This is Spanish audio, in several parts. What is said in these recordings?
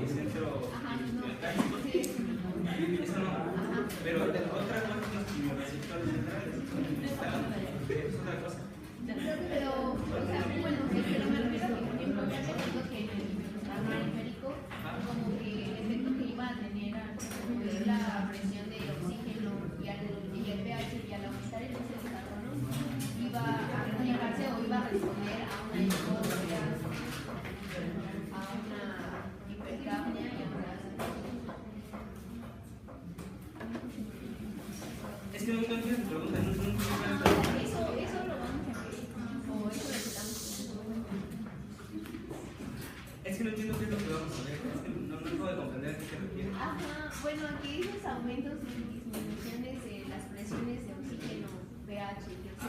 centro metálico. Eso no. Pero otra cosa son los quimioreceptores centrales. Es otra cosa. Pero, o sea, bueno, pero me refiero a que, por ejemplo, ya te digo que en el sistema periférico, como que el efecto que iba a tener es la presión de oxígeno y el pH y al aumentar el índice de carbono, iba a replicarse o iba a responder a una hipoxia, a una hipercapnia y a una. Es que no entiendo tu pregunta, no entiendo. Eso lo vamos a ver, o eso lo estamos. Es que no entiendo qué es lo que vamos a ver, es que no puedo comprender a qué te refieres. Ajá, bueno, aquí esos aumentos y disminuciones de las presiones de oxígeno, pH y etc.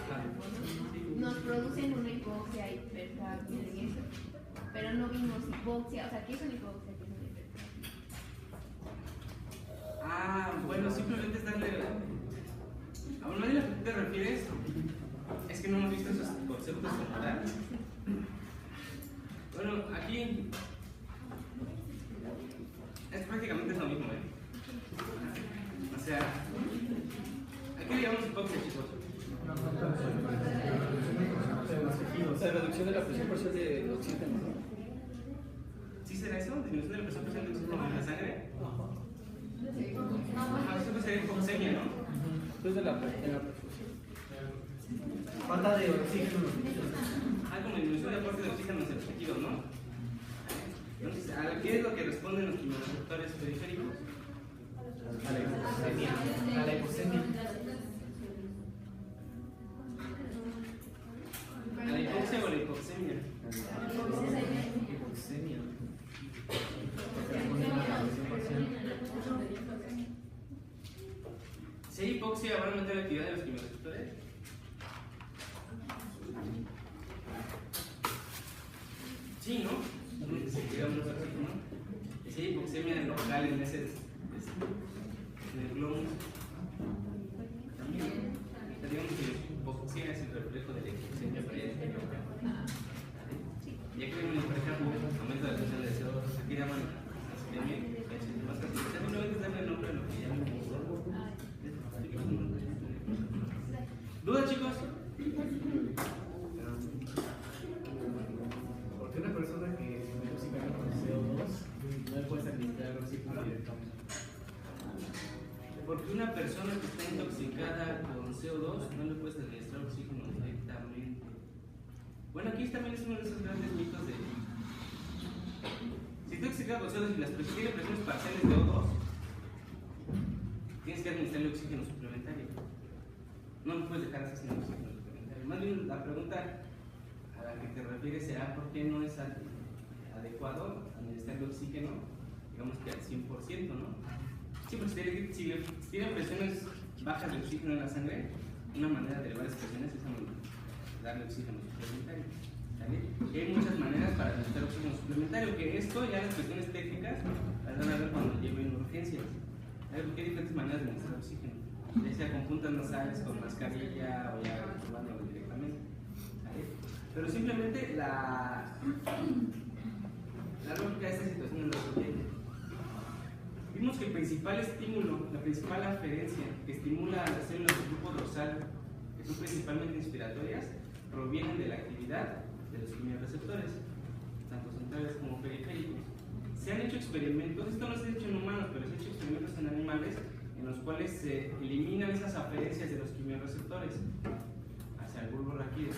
nos producen una hipoxia, hipercapnia y eso, pero no vimos hipoxia, o sea, ¿qué es una hipoxia? ¿Qué es una hipercapnia? Ah, bueno, simplemente es darle. A lo que te refieres es que no hemos visto esos conceptos como tal. Bueno, aquí es prácticamente lo mismo, ¿eh? O sea, aquí le llamamos hipoxia, chicos. O sea, reducción de la presión parcial de oxígeno, ¿no? ¿Sí será eso? ¿Disminución de la presión parcial de oxígeno en la sangre? Ajá, eso sería hipoxemia, ¿no? Después de la perfusión. Falta de oxígeno en los tejidos. Como disminución de aporte de oxígeno en los tejidos, ¿no? Entonces, ¿a qué es lo que responden los quimioreceptores periféricos? A la hipoxemia. A la hipoxemia. ¿A la hipoxia o a la hipoxemia? Hipoxemia. Si hay hipoxia, ¿van a aumentar la actividad de los quimioreceptores? Sí, ¿no? Se queda un oxígeno, ¿no? Si hay hipoxemia local en ese en el glóbulo, también digamos que la hipoxia es el reflejo de la hipoxemia periférica. Ya que vemos por ejemplo aumento de la presión de CO2, aquí llaman astemia, simplemente es darle el nombre a lo que llaman. ¿Dudas, chicos? ¿Por qué una persona que se intoxica con CO2 no le puede administrar oxígeno directamente? Porque una persona que está intoxicada con CO2 no le puedes administrar oxígeno directamente. Bueno, aquí también es uno de esos grandes mitos de. Si está intoxicada con CO2 y tiene presiones parciales de O2, tienes que administrarle oxígeno suplementario. No lo puedes dejar así sin oxígeno suplementario. Más bien la pregunta a la que te refieres será por qué no es adecuado administrarle oxígeno, digamos que al 100%, ¿no? Sí, pues si tienen presiones bajas de oxígeno en la sangre, una manera de elevar las presiones es darle oxígeno suplementario. ¿Vale? Y hay muchas maneras para administrar oxígeno suplementario, que esto ya las cuestiones técnicas las van a ver cuando lleguen urgencias. Hay diferentes maneras de administrar oxígeno, ya sea con puntas nasales, con mascarilla o ya tomándolo directamente. ¿Vale? Pero simplemente la lógica de esta situación es lo siguiente. Vimos que el principal estímulo, la principal aferencia que estimula a las células del grupo dorsal, que son principalmente inspiratorias, provienen de la actividad de los quimioreceptores, tanto centrales como periféricos. Se han hecho experimentos, esto no se ha hecho en humanos, pero se han hecho experimentos en animales en los cuales se eliminan esas aferencias de los quimioreceptores hacia el bulbo raquídeo.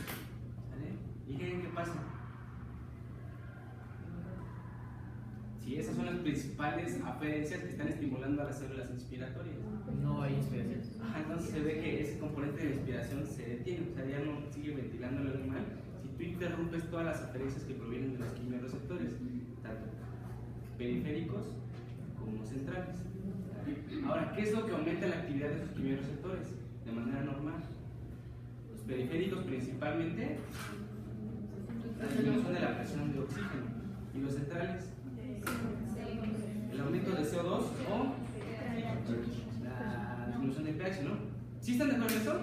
¿Vale? ¿Y qué pasa? Si esas son las principales aferencias que están estimulando a las células inspiratorias. No hay inspiración. Entonces se ve que ese componente de inspiración se detiene, o sea, ya no sigue ventilando el animal. Si tú interrumpes todas las aferencias que provienen de los quimioreceptores, tanto periféricos como centrales. Ahora, ¿qué es lo que aumenta la actividad de esos quimioreceptores de manera normal? Los periféricos principalmente, la disminución de la presión de oxígeno, y los centrales, el aumento de CO2 o la disminución de pH, ¿no? ¿Sí están de acuerdo en eso?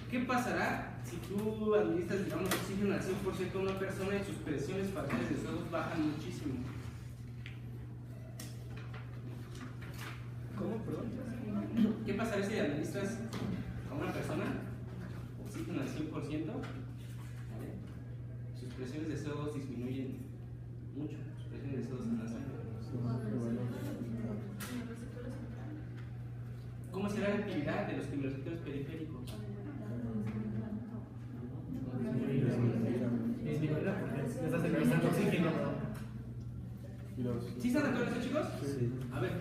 ¿Qué pasará si tú administras, digamos, oxígeno al 100% a una persona y sus presiones parciales de CO2 bajan muchísimo? ¿Qué pasaría si administras a una persona oxígeno al 100%? ¿Vale? Sus presiones de CO2 disminuyen mucho, sus presiones de CO2 en la sangre. ¿Cómo será la actividad de los quimiorreceptores periféricos? Disminuirá porque le estás administrando oxígeno. ¿Sí están de acuerdo en eso, chicos? Sí. A ver.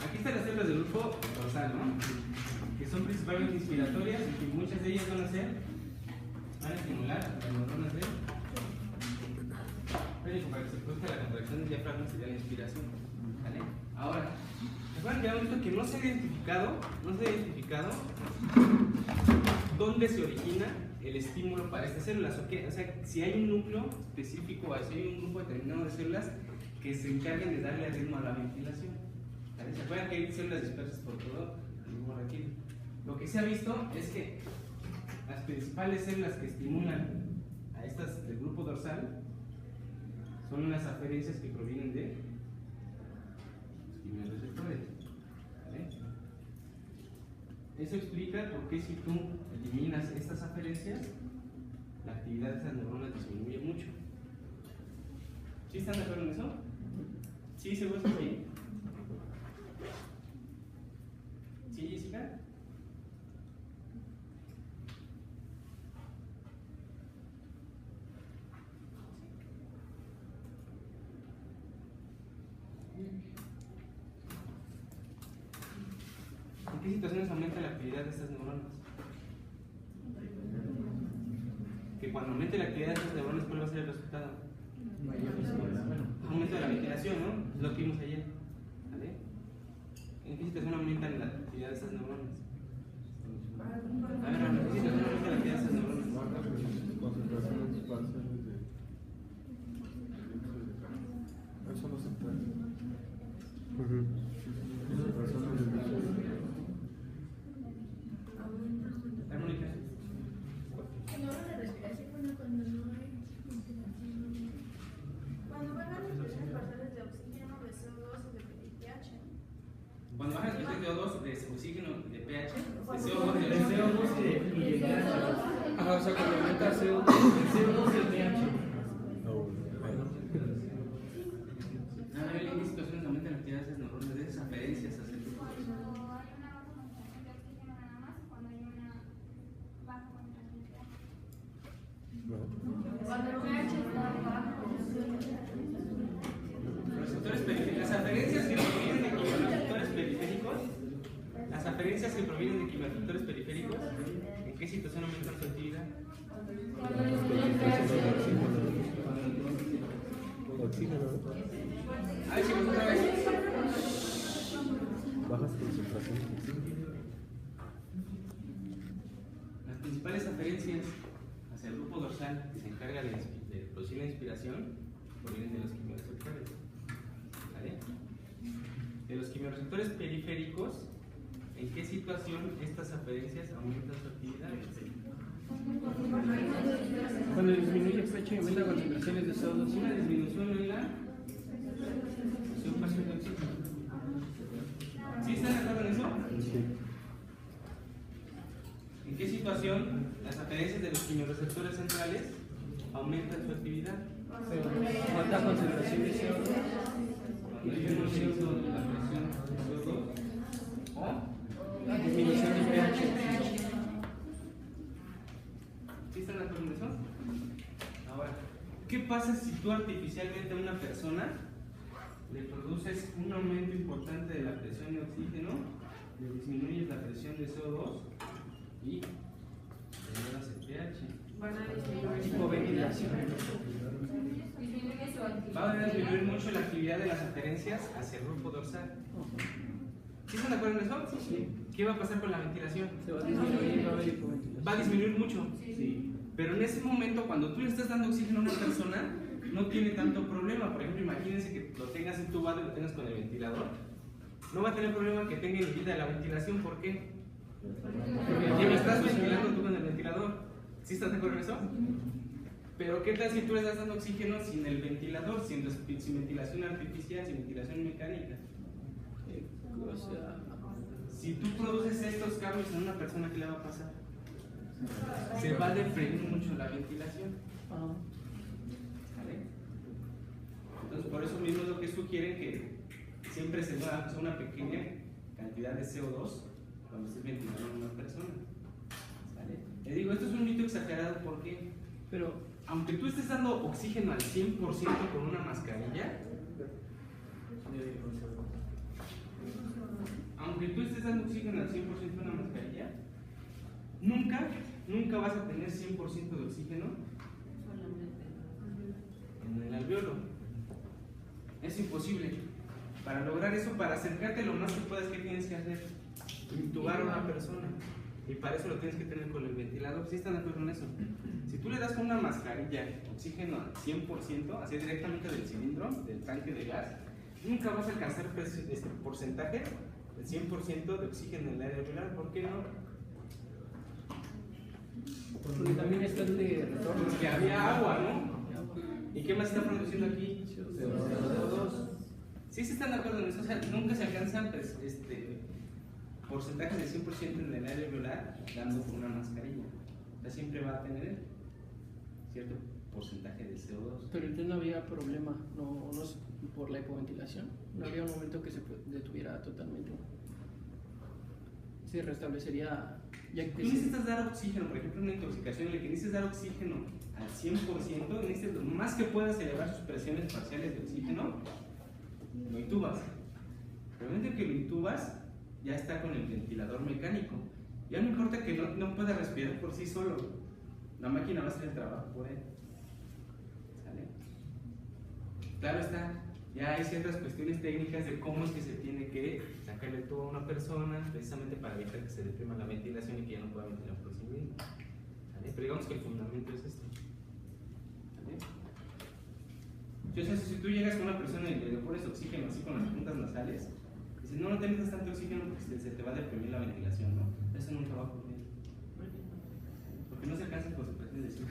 Aquí están las células del grupo dorsal, ¿no? Que son principalmente inspiratorias y que muchas de ellas van a estimular las neuronas del péricos para que se produzca la contracción del diafragma, sería la inspiración. ¿Vale? Ahora, recuerden que habíamos visto que no se ha identificado dónde se origina el estímulo para estas células. O sea, si hay un núcleo específico, si hay un grupo determinado de células que se encarguen de darle ritmo a la ventilación. ¿Vale? ¿Se acuerdan que hay células dispersas por todo el mismo requisito? Lo que se ha visto es que las principales células que estimulan a estas del grupo dorsal son las aferencias que provienen de los quimiorreceptores. ¿Vale? Eso explica por qué si tú eliminas estas aferencias, la actividad de esas neuronas disminuye mucho. ¿Sí están de acuerdo en eso? ¿Sí, seguro que sí? ¿Sí, Jessica? ¿En qué situaciones aumenta la actividad de estas neuronas? Que cuando aumente la actividad de estas neuronas, ¿cuál va a ser el resultado? Aumento de la ventilación, ¿no? Es lo que vimos ayer. ¿Vale? ¿En qué situación aumentan la actividad de estas neuronas? A ver, ¿en qué situación aumenta la actividad de estas neuronas? Eso no se puede. Armónica. Cuando baja la respiración, cuando no hay ventilación. Cuando bajan las presiones basales de oxígeno, de CO2 y de pH. Cuando baja la presión de CO2, de oxígeno, de pH, de CO2, El CO2 y el pH. Ajá, o sea, cuando aumenta el CO2. El CO2 y el pH. ¿en qué situaciones aumenta la actividad de esas neuronas, de esas aferencias hacia el grupo? Cuando hay una baja concentración de oxígeno nada más, cuando hay una baja concentración de pH. Cuando el pH está bajo. Las aferencias que provienen de quimiorreceptores periféricos, las aferencias que provienen de quimiorreceptores periféricos, ¿en qué situación aumentan su actividad? Oxígeno. A ver, chicos, otra vez. Bajas concentraciones de oxígeno. Las principales aferencias hacia el grupo dorsal que se encarga de producir la inspiración provienen de los quimiorreceptores. ¿Vale? De los quimiorreceptores periféricos, ¿en qué situación estas aferencias aumentan su actividad? Cuando disminuye el pH y aumenta concentraciones de CO2. Una disminución en la presión parcial de oxígeno. ¿Sí están de acuerdo en eso? Sí. ¿En qué situación las aferencias de los quimiorreceptores centrales aumentan su actividad? Alta concentración de CO2. Cuando hay un aumento de la presión de CO2 o Disminución del pH. ¿sí están de acuerdo en eso? Ahora, ¿qué pasa si tú artificialmente a una persona le produces un aumento importante de la presión de oxígeno, le disminuyes la presión de CO2 y elevadas el pH? Van a disminuir Tipo ventilación. disminuye su actividad. Va a disminuir mucho la actividad de las aferencias hacia el grupo dorsal. ¿Sí están de acuerdo en eso? Sí. ¿Qué va a pasar con la ventilación? Se va a disminuir, va a haber hipoventilación. Va a disminuir mucho. Sí. Pero en ese momento, cuando tú le estás dando oxígeno a una persona, no tiene tanto problema. Por ejemplo, imagínense que lo tengas entubado y lo tengas con el ventilador. No va a tener problema que tenga inhibida la ventilación. ¿Por qué? Porque lo estás ventilando tú con el ventilador. ¿Sí estás de acuerdo en eso? Pero ¿qué tal si tú le estás dando oxígeno sin el ventilador, sin ventilación artificial, sin ventilación mecánica? O sea, Si tú produces estos cambios en una persona, ¿qué le va a pasar? Se va a deprimir mucho la ventilación. ¿Vale? Entonces, por eso mismo es lo que sugieren que siempre se da una pequeña cantidad de CO2 cuando estés ventilando a una persona. ¿Vale? Le digo, esto es un mito exagerado porque, pero aunque tú estés dando oxígeno al 100% con una mascarilla, aunque tú estés dando oxígeno al 100% en una mascarilla, nunca vas a tener 100% de oxígeno en el alveolo. Es imposible. Para lograr eso, para acercarte lo más que puedas, ¿qué tienes que hacer? Intubar a una persona. Y para eso lo tienes que tener con el ventilador. ¿Sí están de acuerdo en eso? Si tú le das con una mascarilla oxígeno al 100%, así directamente del cilindro, del tanque de gas, nunca vas a alcanzar este porcentaje del 100% de oxígeno en el área alveolar. ¿Por qué no? porque también está el de retorno. Porque había agua, ¿no? ¿Y qué más está produciendo aquí? CO2. Sí, se están de acuerdo en eso. O sea, nunca se alcanzan porcentajes de 100% en el área alveolar dando con una mascarilla. O sea, siempre va a tener cierto porcentaje de CO2. Pero entonces no había problema, no es por la hipoventilación. No había un momento que se detuviera totalmente. Se restablecería. Ya que Tú necesitas dar oxígeno, por ejemplo, en una intoxicación en la que necesitas dar oxígeno al 100%, necesitas lo más que puedas elevar sus presiones parciales de oxígeno, lo intubas. Pero el momento que lo intubas, ya está con el ventilador mecánico. Ya no importa que no pueda respirar por sí solo, la máquina va a hacer el trabajo por él. ¿Sale? Claro está, ya hay ciertas cuestiones técnicas de cómo es que se tiene que sacarle el tubo a una persona, precisamente para evitar que se deprima la ventilación y que ya no pueda ventilar por sí mismo. ¿Sale? Pero digamos que el fundamento es este. ¿Sale? Entonces, si tú llegas con una persona y le pones oxígeno así con las puntas nasales, dices, no tengas tanto oxígeno porque se te va a deprimir la ventilación, ¿no? Eso nunca va a ocurrir. Porque no se alcanzan concentraciones de 100%,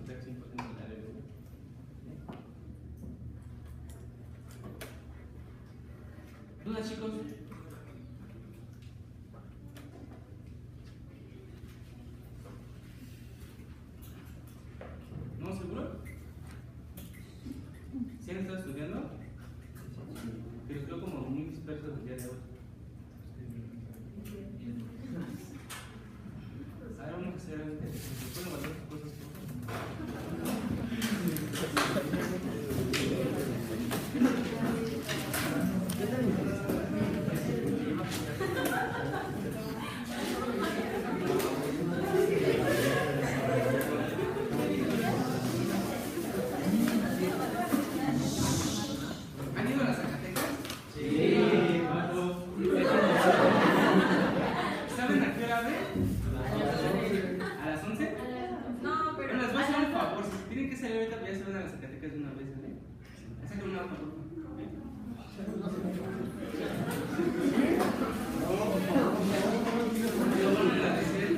de 100% del área alveolar. ¿Dudas, chicos? ¿No? ¿Seguro? ¿Sí han estado estudiando? Pero creo como muy dispersos el día de hoy. Ahora vamos a hacer algo interesante. ¿Pueden guardar sus cosas? ¿Han ido a las Zacatecas? Sí. ¿Saben a qué hora abre? ¿A las 11? No, pero. Bueno, les voy a hacer un favor. Si tienen que salir ahorita, ya se van a las Zacatecas de una vez, ¿vale? Sáquenme una foto. Lo vuelven a decir.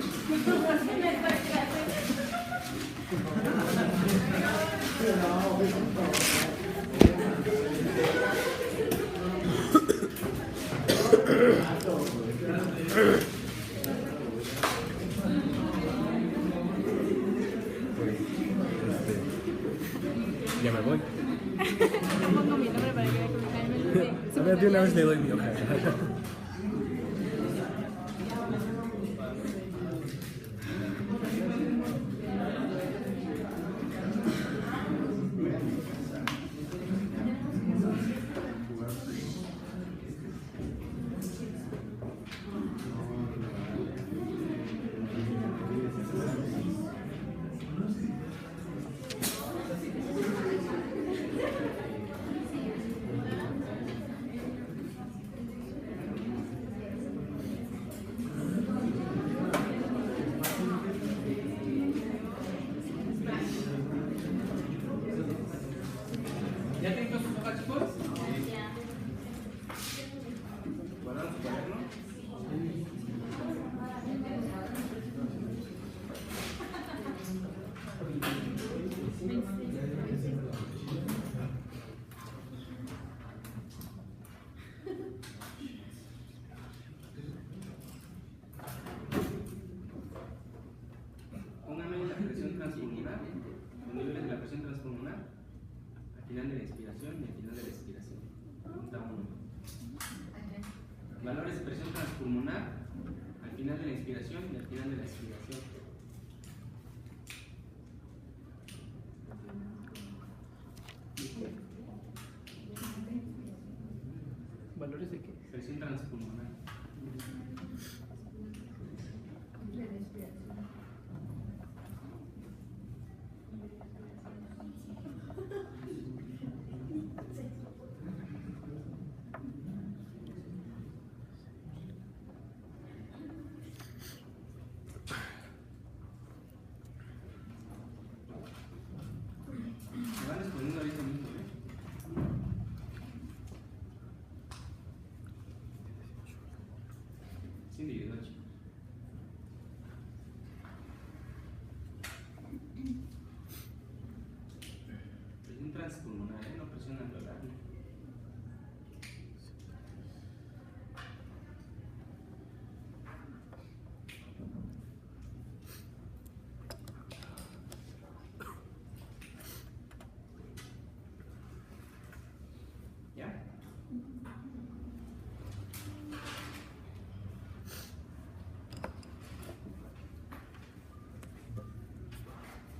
Ya me voy. Yo pongo mi nombre para que me confirme. A ver, de una vez le doy mi hoja. Valores de presión transpulmonar al final de la inspiración y al final de la expiración. ¿Valores de qué? Presión transpulmonar. Me van respondiendo ahorita mismo, ¿eh? Es individual, chicos. Presión transpulmonar, no presión alveolar. ¿Ya?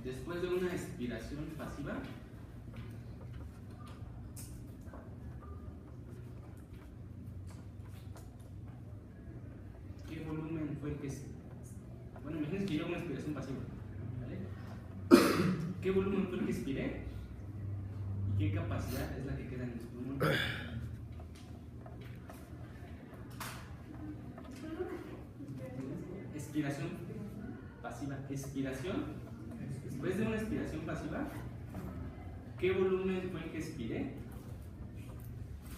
Después de una expiración pasiva, ¿qué volumen fue el que se... Bueno, imagínense que yo hago una expiración pasiva, ¿vale? ¿Qué volumen fue el que expiré? ¿Y qué capacidad es la que queda en los pulmones? Expiración pasiva. Expiración. Después de una expiración pasiva, ¿qué volumen fue el que expiré?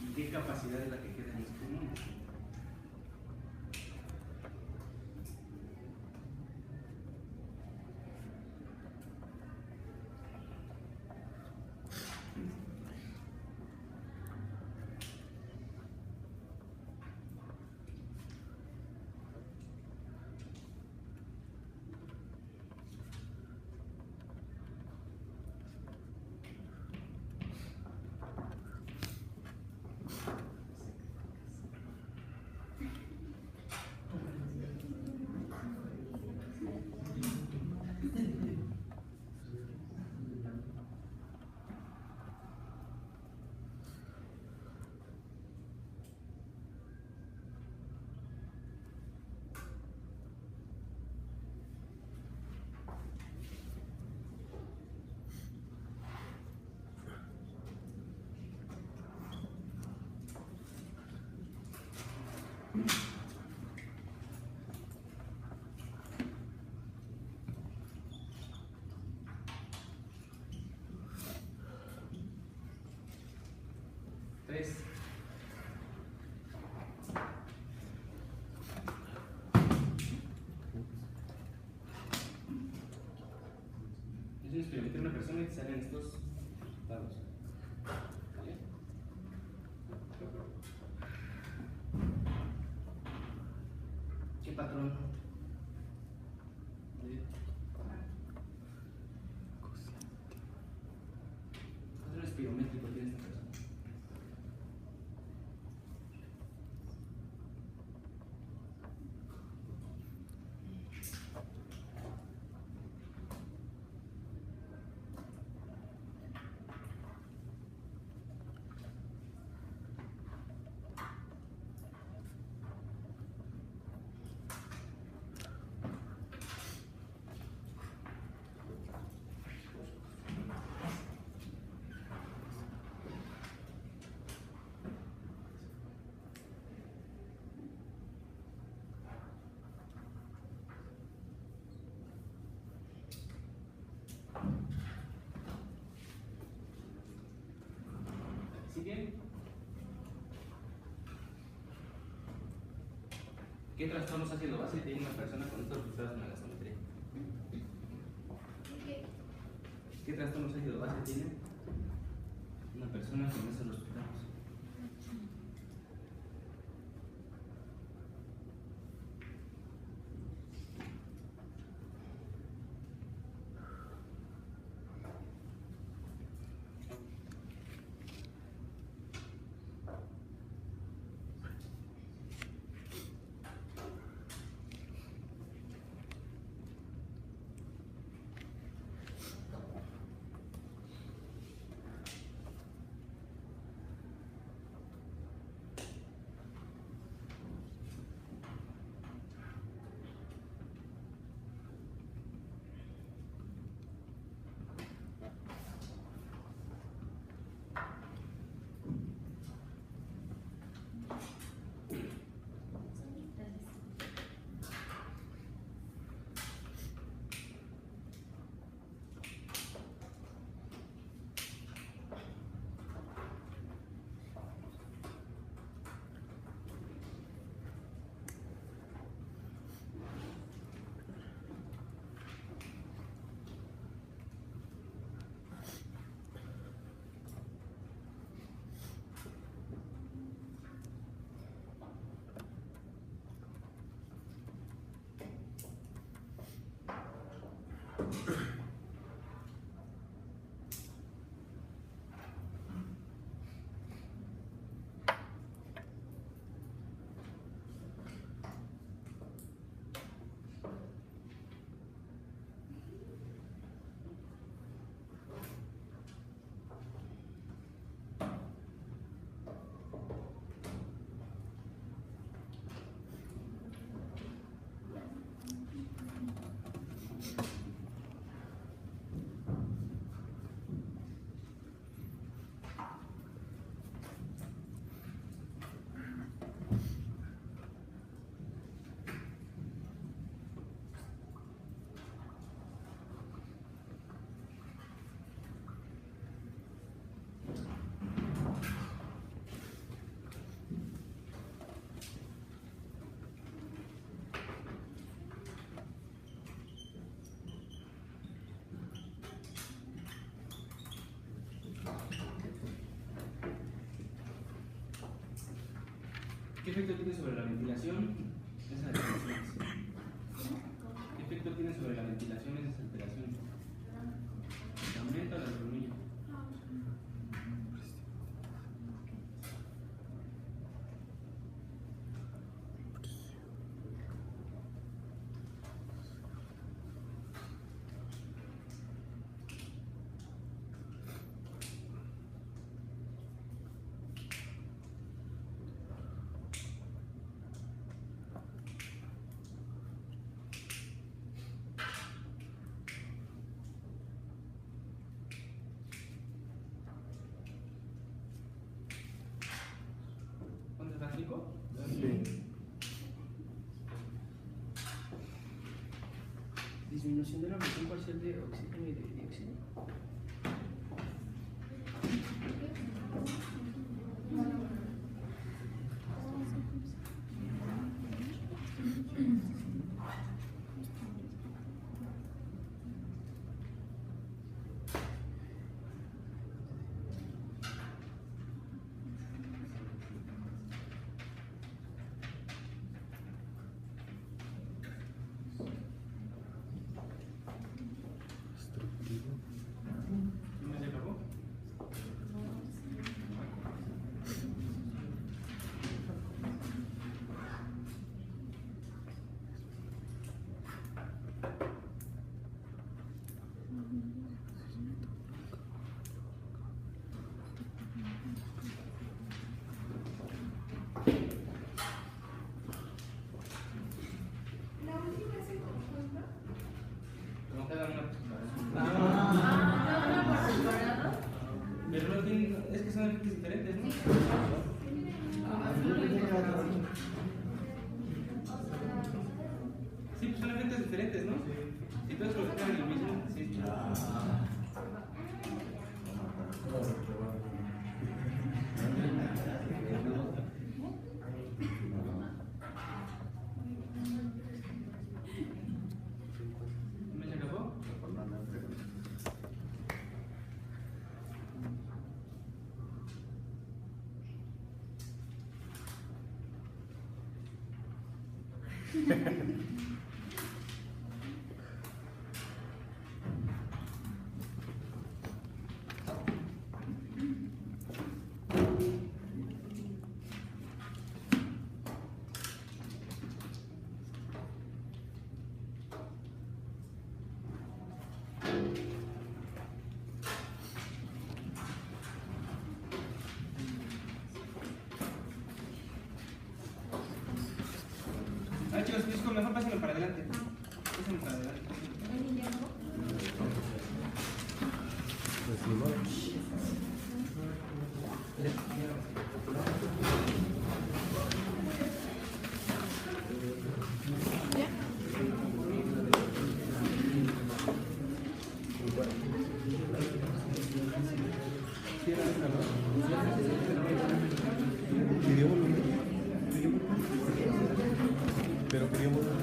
¿Y qué capacidad es la que queda en los pulmones? Tres. Es un experimento de una persona que salen estos dados. ¿Vale? ¿Qué patrón? ¿Qué patrón espirométrico tiene esta persona? ¿Siguen? ¿Qué trastornos ácido base tiene una persona con estos resultados en la gasometría? ¿Qué trastornos ácido base tiene una persona con estos resultados? ¿Qué efecto tiene sobre la ventilación esas alteraciones? ¿Qué efecto tiene sobre la ventilación esas alteraciones? ¿Aumenta o la disminuye? ¿Rico? Sí. Disminución de la presión parcial de oxígeno y de dióxido. ¿No se acabó? La última es el conjunto. Como cada una. ¿No por separado? Pero no tienen, es que son efectos diferentes, ¿no? Sí, pues son efectos diferentes, ¿no? Si todos provocan el mismo, sí. ¿No se acabó? A ver, chicos, Pisco, mejor pásenlo para adelante. Pásenlo para adelante. Pues ni modo. Pidió volumen. Pero pidió volumen.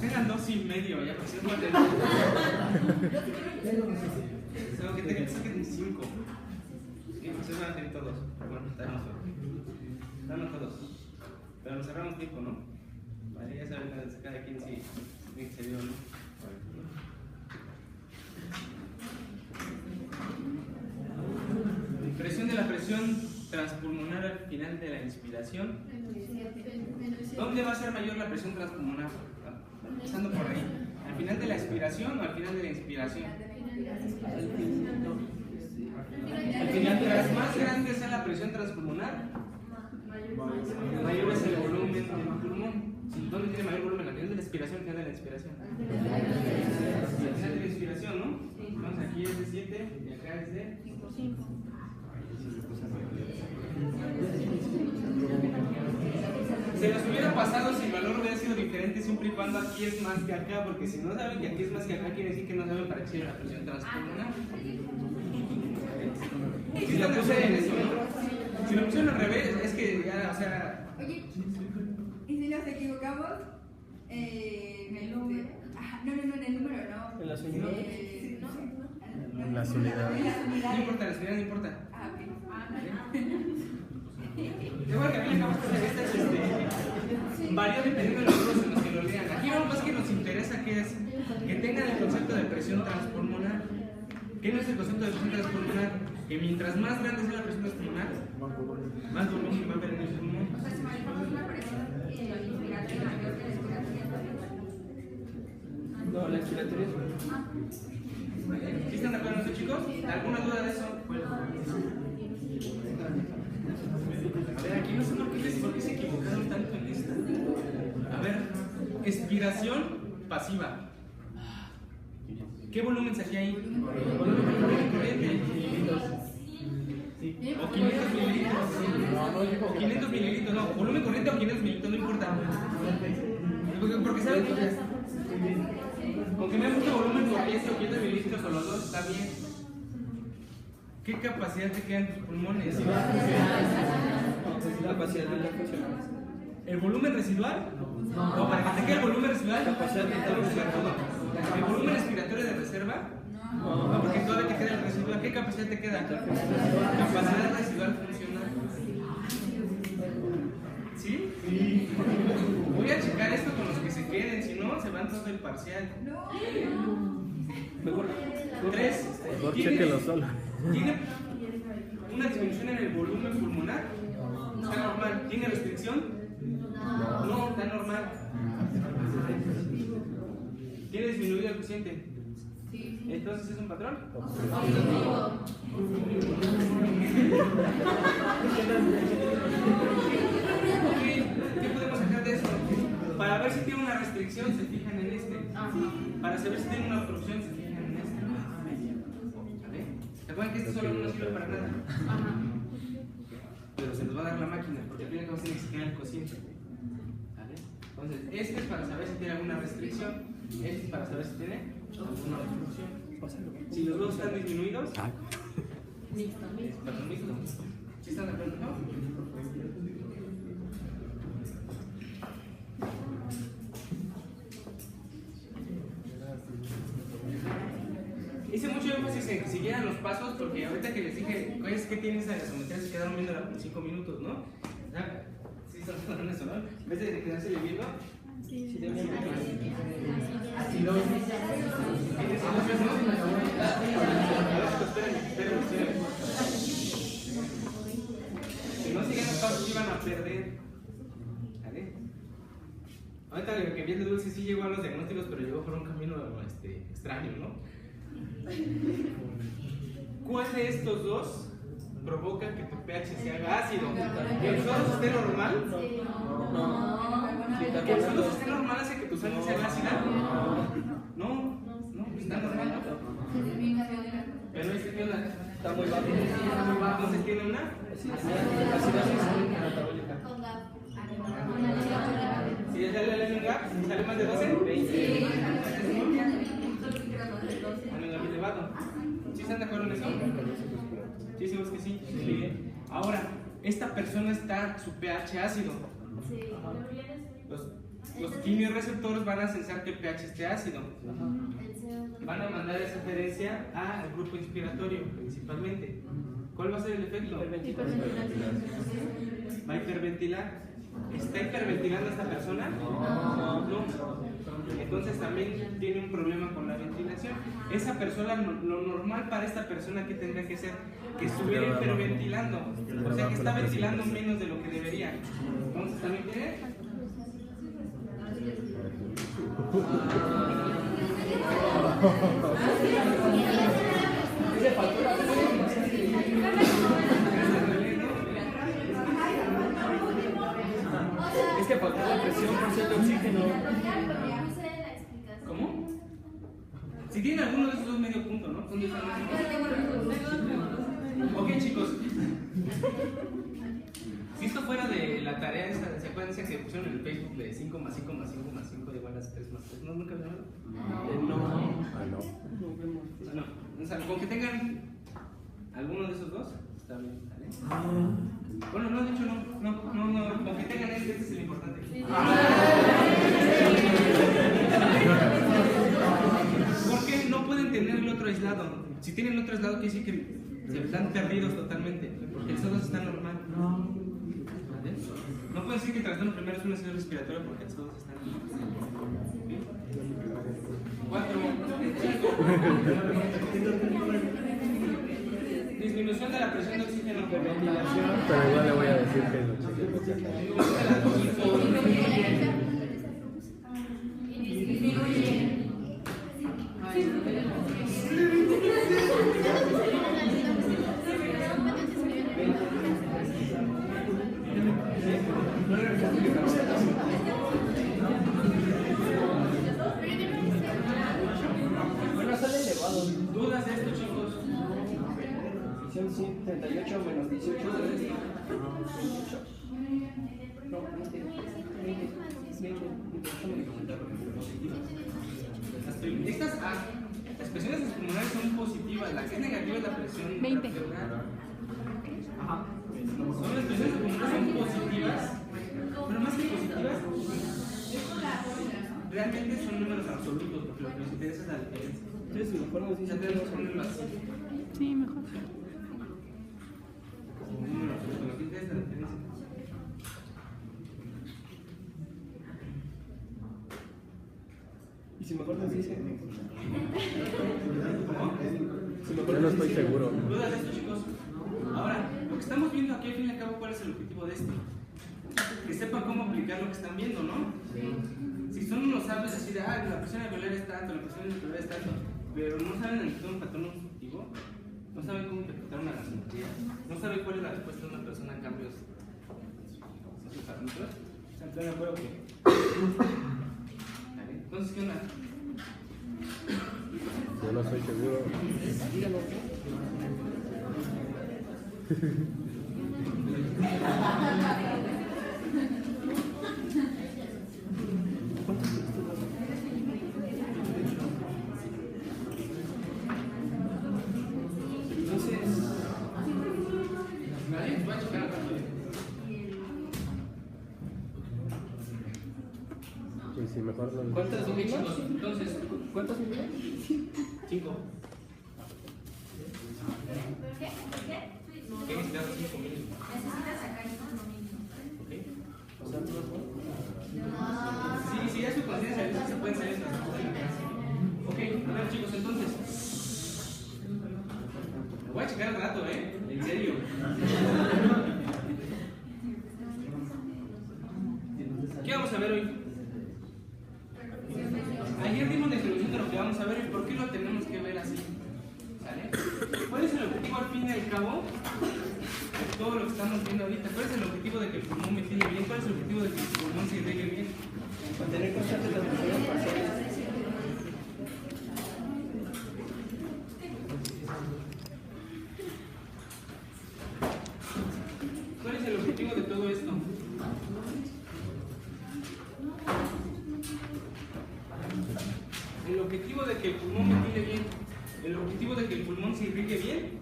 Tengan 2,5 ya, porque si no pueden tengo que tener 5. Sí, ustedes van a tener todos. Bueno, damos todos. Pero nos cerramos tiempo, ¿no? Vale, ya saben cada quien si se dio o no. Presión de la presión transpulmonar al final de la inspiración. ¿Dónde va a ser mayor la presión transpulmonar? Empezando por ahí. ¿Al final de la expiración o al final de la inspiración? Al final, mientras más grande sea la presión transpulmonar, mayor es el volumen del pulmón. ¿Dónde tiene mayor volumen? ¿Al final de la expiración o al final de la inspiración? Al final de la inspiración, ¿no? Entonces aquí es de 7 y acá es de 5. Se nos hubiera pasado si el valor hubiera sido diferente siempre y cuando aquí es más que acá, porque si no saben que aquí es más que acá, quiere decir que no saben para qué sirve la presión transpulmonar. Si lo puse en eso, ¿no? Si lo pusieron al revés, es que ya, o sea. Oye, ¿y si nos equivocamos? En el número. No, en el número no. En las unidades. En las unidades. No importa, la seguridad no importa. Ah, ok. Igual que aquí le acabamos de hacer varía dependiendo de los libros en los que lo lean. Aquí lo más que nos interesa que es que tengan el concepto de presión transpulmonar. ¿Qué no es el concepto de presión transpulmonar? Que mientras más grande sea la presión transpulmonar, más volumen va a haber en el pulmón. O sea, si manejamos una presión inspiratoria mayor que la expiratoria. No, la expiratoria es. ¿Sí están de acuerdo, chicos? ¿Alguna duda de eso? A ver, aquí no sé por qué se equivocaron tanto en esto. A ver, expiración pasiva. ¿Qué volumen saqué ahí? Volumen corriente. O 500 mililitros. O 500 mililitros, no. Volumen corriente o 500 mililitros, no importa. Porque saben que aunque me guste volumen corriente o 500 mililitros o los dos, está bien. ¿Qué capacidad te queda en tus pulmones? Capacidad de la función. ¿El volumen residual? No, para que te quede el volumen residual. Capacidad de la función. ¿El volumen respiratorio de reserva? No, porque todavía te queda el residual. ¿Qué capacidad te queda? Capacidad residual funcional. ¿Sí? Voy a checar esto con los que se queden, si no, se van todo el parcial. Mejor 3. Mejor chéquelo solo. ¿Tiene una disminución en el volumen pulmonar? ¿Está normal? ¿Tiene restricción? No, está normal. ¿Tiene disminuido el cociente? Entonces, ¿es un patrón? Ok, ¿qué podemos sacar de eso? Para ver si tiene una restricción, se fijan en este. Para saber si tiene una obstrucción, se fijan en este. ¿Vale? ¿Se acuerdan que este solo no sirve para nada? Pero se nos va a dar la máquina, porque al final vamos a tener que sacar el cociente. ¿Vale? Entonces, este es para saber si tiene alguna restricción, este es para saber si tiene alguna obstrucción. Si los dos están disminuidos, patrón mixto. ¿Sí están de acuerdo? ¿No? Hice mucho énfasis en que siguieran los pasos porque ahorita que les dije ¿qué tiene esa gasometría? Se quedaron viendo por 5 minutos, ¿no? ¿Sí están hablando eso, no? En vez de quedarse viviendo. Sí, si no siguen los pasos iban a perder. ¿Vale? Ahorita lo que vi de Dulce sí llegó a los diagnósticos, pero llegó por un camino extraño, ¿no? ¿Cuál de estos dos provoca que tu pH se haga ácido? ¿Que el suelo esté normal? ¿Que el suelo esté normal hace que tu sangre se haga ácida? No, está normal. Pero este tiene una. Está muy bajo. Entonces tiene una acidosis metabólica. Si ya sale el gap, sale más de 12, 20. Elevado. ¿Sí están de acuerdo en eso? Sí, seguro que sí. Ahora, esta persona está su pH ácido. los quimiorreceptores van a sensar que el pH esté ácido. Van a mandar esa referencia al grupo inspiratorio principalmente. ¿Cuál va a ser el efecto? Va a hiperventilar. ¿Está hiperventilando esta persona? No. Entonces también tiene un problema con la ventilación. Esa persona, lo normal para esta persona que tendría que ser que estuviera hiperventilando, o sea que está ventilando menos de lo que debería. Entonces también tiene. Es que faltó la presión parcial de oxígeno. ¿Cómo? Si tienen alguno de esos dos, medio punto, ¿no? Son 10 años. Ok, chicos. Si esto fuera de la tarea esa, ¿se acuerdan esa que pusieron en el Facebook de 5 más 5 más 5 más 5 igual a 3 más 3? ¿No? ¿Nunca vieron? No. O sea, con que tengan alguno de esos dos, está bien, ¿vale? Bueno, no, de hecho no, con que tengan este es el importante. Porque no pueden tener el otro aislado. Si tienen el otro aislado, quiere decir que se están perdidos totalmente, porque el CO2 está normal. ¿Vale? No pueden decir que el trastorno primero es una necesidad respiratoria porque el CO2 está normal. ¿Bien? 4. Disminución de la presión de oxígeno por ventilación. Pero igual le voy a decir que es lo Bueno, sale elevado. ¿Dudas de esto, chicos? Sí, 38 menos 18. No, 20. Las presiones pulmonares son positivas, la que es negativa es la presión 20. arterial. Ajá. Son las presiones pulmonares son positivas, pero más que positivas, realmente son números absolutos, porque lo que nos interesa es la diferencia. Entonces, si mejor nos Ya dicen tenemos que ponerlo así. Sí, mejor. Número absoluto, lo que interesa es la diferencia. y si mejor nos dicen. Yo no estoy seguro. ¿Dudas de esto, chicos? Ahora, lo que estamos viendo aquí, al fin y al cabo, ¿cuál es el objetivo de esto? Que sepan cómo aplicar lo que están viendo, ¿no? Si son unos sabios así de, la presión alveolar es tanto, la presión alveolar es tanto, pero no saben analizar un patrón obstructivo, no saben cómo interpretar una gasometría, no saben cuál es la respuesta de una persona a cambios en sus parámetros, están de acuerdo que. ¿Vale? Entonces, ¿qué onda? Yo no estoy seguro. ¿Vale? Voy a checar acá. Y si mejor no. ¿Cuántas Ok, chicos, entonces, ¿Cuántas miles? 5. ¿Qué necesitas? 5 mil. Necesitas sacar eso, no mínimo. ¿Ok? O sea, Sí, ya su conciencia, entonces se pueden salir estas cosas de la clase. Ok, a ver, chicos, entonces. Lo voy a checar al rato, en serio. ¿Qué vamos a ver hoy? Ayer dimos la introducción de lo que vamos a ver y por qué lo tenemos que ver así. ¿Sale? ¿Cuál es el objetivo al fin y al cabo de todo lo que estamos viendo ahorita? ¿Cuál es el objetivo de que el pulmón ventile bien? ¿Cuál es el objetivo de que el pulmón se irrigue bien? mantener constantes las presiones parciales. ¿Cuál es el objetivo de todo esto? El objetivo de que el pulmón ventile bien, el objetivo de que el pulmón se irrigue bien,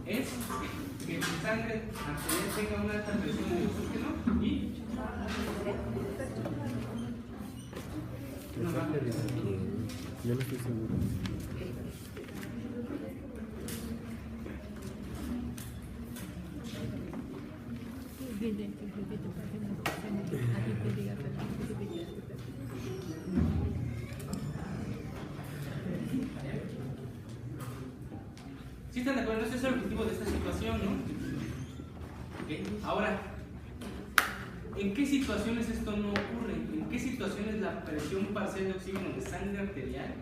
es que su sangre arterial tenga una alta presión de oxígeno y Yo no estoy seguro. ¿Sí están de acuerdo? Ese es el objetivo de esta situación, ¿no? ¿Ok? Ahora, ¿en qué situaciones esto no ocurre? ¿En qué situaciones la presión parcial de oxígeno de sangre arterial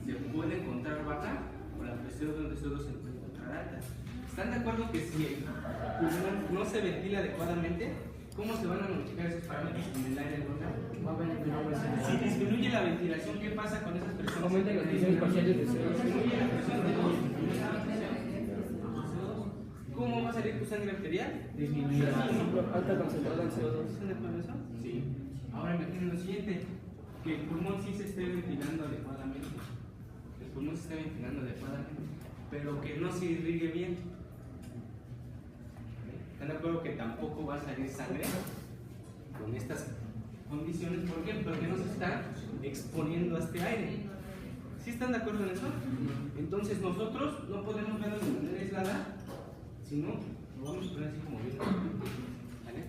se puede encontrar baja o la presión de CO2 se puede encontrar alta? ¿Están de acuerdo que si el pulmón no se ventila adecuadamente, cómo se van a modificar esos parámetros en el aire local? Va a haber menor presión. Si disminuye la ventilación, ¿qué pasa con esas presiones? Aumenta las presiones parciales de CO2. Disminuye la presión de CO2. ¿Cómo va a salir tu sangre arterial? Disminuida. Alta concentrada en CO2. ¿Están de acuerdo en eso? Sí. Ahora imaginen lo siguiente, que el pulmón sí se esté ventilando adecuadamente. El pulmón se esté ventilando adecuadamente, pero que no se irrigue bien. ¿Están de acuerdo que tampoco va a salir sangre con estas condiciones? ¿Por qué? Porque no se está exponiendo a este aire. ¿Sí están de acuerdo en eso? Entonces nosotros no podemos verlo de manera aislada, sino lo vamos a poner así como bien. ¿Vale?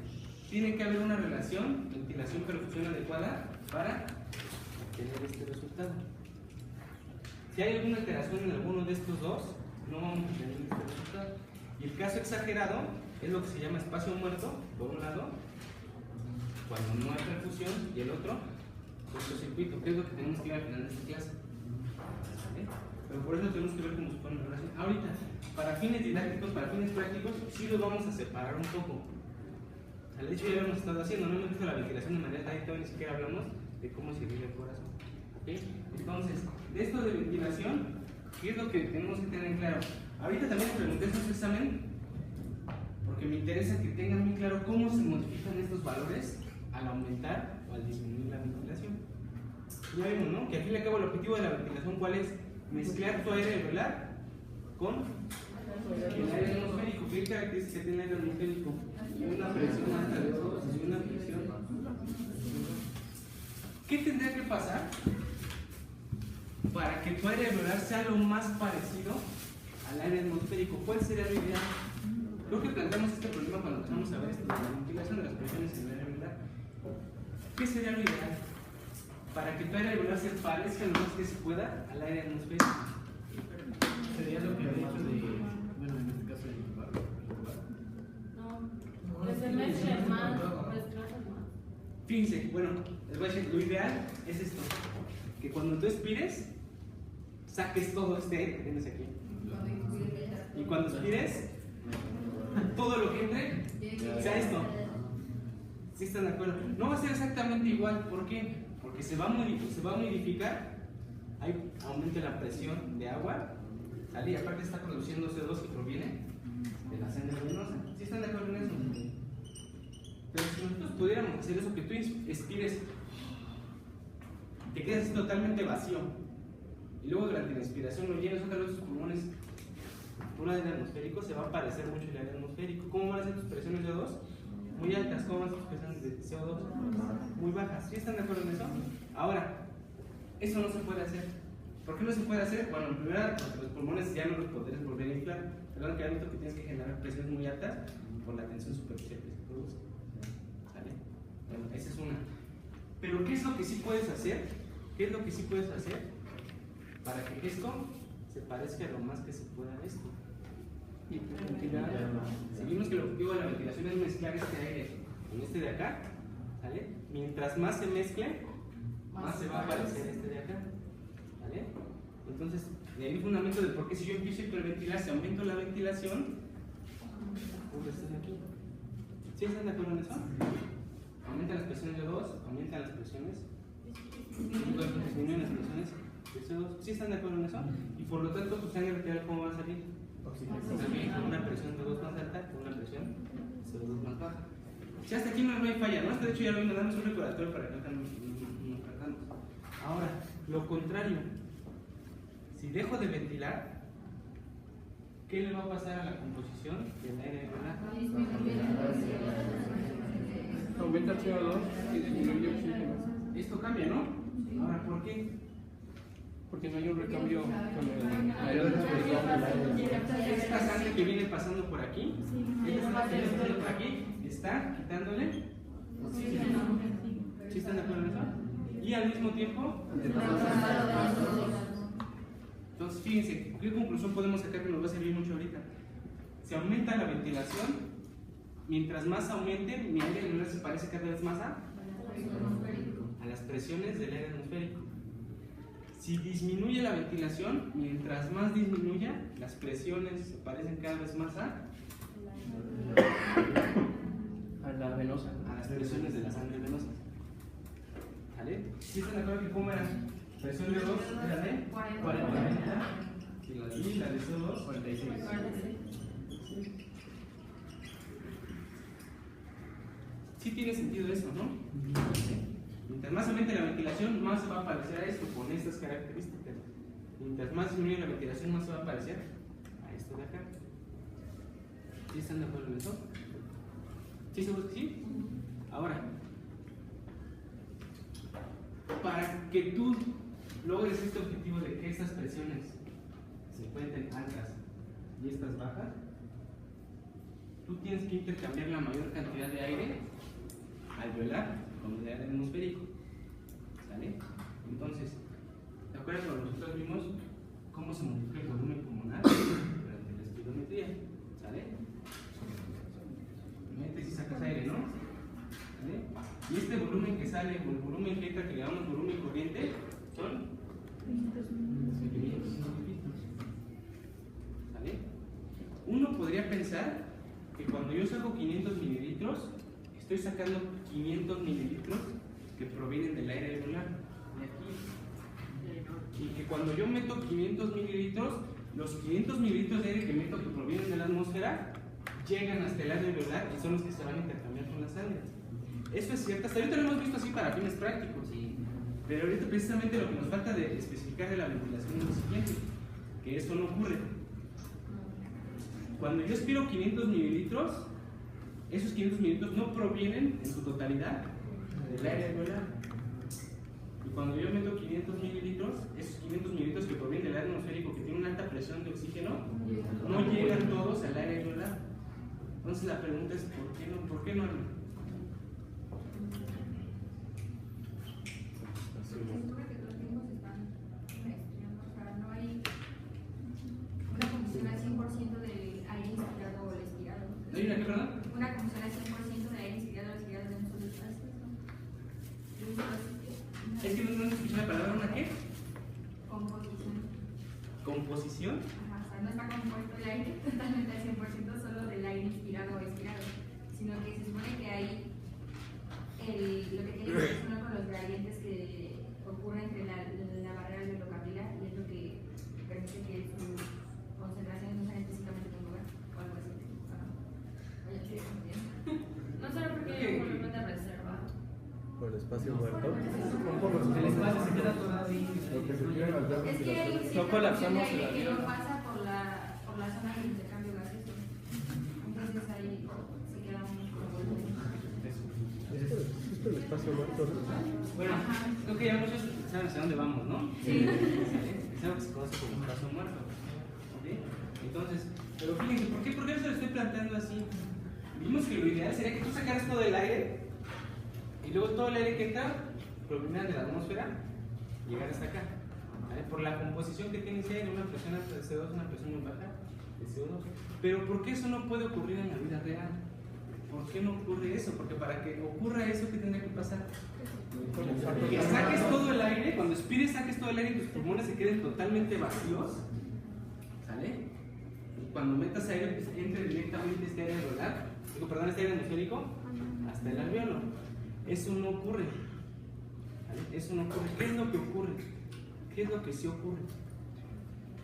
Tiene que haber una relación, ventilación-perfusión adecuada para obtener este resultado. Si hay alguna alteración en alguno de estos dos, no vamos a tener este resultado. Y el caso exagerado es lo que se llama espacio muerto, por un lado, cuando no hay perfusión, y el otro, cortocircuito, que es lo que tenemos que ver al final de esta clase. ¿Vale? Pero por eso tenemos que ver cómo se pone en relación. Ahorita, para fines didácticos, para fines prácticos, sí los vamos a separar un poco. De hecho, ya lo hemos estado haciendo, no hemos visto la ventilación de manera directa, ni siquiera hablamos de cómo se vive el corazón. ¿Okay? Entonces, de esto de ventilación, ¿qué es lo que tenemos que tener en claro? Ahorita también les pregunté en su examen, porque me interesa que tengan muy claro cómo se modifican estos valores al aumentar o al disminuir la ventilación. Ya vimos, ¿no? Que al fin y al cabo el objetivo de la ventilación, ¿cuál es? Mezclar tu aire alveolar con el aire atmosférico. ¿Qué característica tiene el aire atmosférico? Una presión alta de O2 y una presión. ¿Qué tendría que pasar para que tu aire alveolar sea lo más parecido al aire atmosférico? ¿Cuál sería lo ideal? Creo que planteamos este problema cuando empezamos a ver esto de la ventilación de las presiones en el aire alveolar. ¿Qué sería lo ideal? Para que tu aire alveolar se parezca lo más que se pueda al aire atmosférico. Sería lo que había dicho de, bueno, en este caso el lugar. No, que se mezclen más, mezclarse más. Fíjense, bueno, les voy a decir, lo ideal es esto, que cuando tú expires, saques todo este aire que tienes aquí. Y cuando expires, todo lo que entre sea esto. ¿Sí están de acuerdo? No va a ser exactamente igual, ¿por qué? Porque se va a humidificar, hay aumento en la presión de agua, ¿sale? Y aparte está produciendo CO2 que proviene de la sangre venosa. ¿Sí están de acuerdo en eso? Pero si nosotros pudiéramos hacer eso, que tú expires, te quedas así totalmente vacío, y luego durante la inspiración lo llenas otra vez tus pulmones por un aire atmosférico, se va a parecer mucho el aire atmosférico. ¿Cómo van a ser tus presiones de O2? Muy altas. ¿Cómo van a ser tus presiones de CO2? Muy bajas. ¿Sí están de acuerdo en eso? Ahora, eso no se puede hacer. ¿Por qué no se puede hacer? Bueno, en primera, porque los pulmones ya no los podrías volver a inflar. Perdón, que hay que tienes que generar presiones muy altas por la tensión superficial que se produce. ¿Vale? Bueno, esa es una. Pero ¿qué es lo que sí puedes hacer? ¿Qué es lo que sí puedes hacer para que esto se parezca lo más que se pueda a esto? Y ventilar. Si vimos que el objetivo de la ventilación es mezclar este aire con este de acá, ¿vale? Mientras más se mezcle, más se va a parecer este de acá, ¿vale? Entonces, de ahí el fundamento de por qué si yo empiezo a hiperventilar, si aumento la ventilación, ocurre esto de aquí. ¿Sí están de acuerdo en eso? Aumentan las presiones de O2, aumentan las presiones, disminuyen las presiones de CO2. ¿Sí están de acuerdo en eso? Y por lo tanto, tu sangre arterial, ¿cómo va a salir? También con una presión de O2 más alta, con una presión de CO2 más baja. Si hasta aquí no hay falla, ¿no? Hasta de hecho ya lo vimos, damos un recordatorio para que no nos perdamos. Ahora, lo contrario, si dejo de ventilar, ¿qué le va a pasar a la composición del aire alveolar? Aumenta el CO2 y disminuye el oxígeno. Esto cambia, ¿no? Ahora, ¿por qué? Porque no hay un recambio con el Este pasante que viene pasando por aquí, este pasante que viene pasando por aquí, está quitándole. ¿Sí están de acuerdo en eso? Y al mismo tiempo, entonces fíjense, ¿qué conclusión podemos sacar que nos va a servir mucho ahorita? Se aumenta la ventilación, mientras más aumente, mi aire anular se parece cada vez más a las presiones del aire atmosférico. Si disminuye la ventilación, mientras más disminuya, las presiones se parecen cada vez más a la venosa. a las presiones de la sangre venosa. ¿Vale? ¿Sí están de acuerdo que cómo era? Presión de 2 era de 40 y la de CO2 46. Sí tiene sentido eso, ¿no? Mientras más aumente la ventilación, más se va a parecer a esto con estas características. Mientras más disminuye la ventilación, más se va a parecer a esto de acá. ¿Sí están de acuerdo en eso? ¿Sí seguro que sí? Ahora, para que tú logres este objetivo de que estas presiones se encuentren altas y estas bajas, tú tienes que intercambiar la mayor cantidad de aire alveolar con el aire atmosférico. ¿Sale? Entonces, ¿te acuerdas cuando nosotros vimos cómo se modifica el volumen pulmonar durante la espirometría? ¿Sale? Metes y sacas aire, ¿no? ¿Sale? Y este volumen que sale, o el volumen que entra, que le llamamos volumen corriente, son 500 mililitros. ¿Sale? Uno podría pensar que cuando yo saco 500 mililitros, estoy sacando 500 mililitros que provienen del aire alveolar de aquí. Y que cuando yo meto 500 mililitros, los 500 mililitros de aire que meto que provienen de la atmósfera llegan hasta el aire alveolar y son los que se van a intercambiar con la sangre. Eso es cierto, hasta ahorita lo hemos visto así para fines prácticos. Pero ahorita precisamente lo que nos falta de especificar de la ventilación es lo siguiente, que eso no ocurre. Cuando yo expiro 500 mililitros, esos 500 mililitros no provienen en su totalidad del aire alveolar. Y cuando yo meto 500 mililitros, esos 500 mililitros que provienen del aire atmosférico, que tiene una alta presión de oxígeno, no llegan todos al aire alveolar. Entonces la pregunta es, ¿por qué no? ¿Por qué no? ¿Hay una qué, perdón? Una combustión al 100% de aire inspirado o expirado de un solo espacio. Es que no escuché la palabra, ¿una qué? Composición. ¿Composición? Ajá, o sea, no está compuesto el aire totalmente al 100% solo del aire inspirado o expirado, sino que se supone que hay lo que tiene que ver con los gradientes que ocurren entre la barrera alveolo-capilar y es lo que permite que sus concentraciones no sean específicamente en un lugar o algo así. No solo porque hay un volumen de reserva. Por el espacio muerto. El espacio se queda todavía. Es que hay No cierta colapsamos porción de el aire que avión. no pasa por la zona de intercambio gaseoso. Entonces ahí se queda un volumen. Es por el espacio muerto, ¿no? Bueno, creo que ya muchos saben hacia dónde vamos, ¿no? Sí. Es algo que se conoce como espacio muerto. ¿Ok? Entonces, pero fíjense, ¿por qué se lo estoy planteando así? Vimos que lo ideal sería que tú sacaras todo el aire y luego todo el aire que entra proveniente de la atmósfera llegar hasta acá. ¿Vale? Por la composición que tiene ese aire, una presión alta de CO2, una presión muy baja de CO2. Pero ¿por qué eso no puede ocurrir en la vida real? ¿Por qué no ocurre eso? Porque para que ocurra eso, ¿qué tendría que pasar? Que saques todo el aire, cuando expires saques todo el aire y tus pulmones se queden totalmente vacíos. ¿Sale? Y cuando metas aire, pues entre directamente este aire alveolar, este aire atmosférico, hasta el alveolo. Eso no ocurre. ¿Vale? Eso no ocurre. ¿Qué es lo que ocurre? ¿Qué es lo que sí ocurre?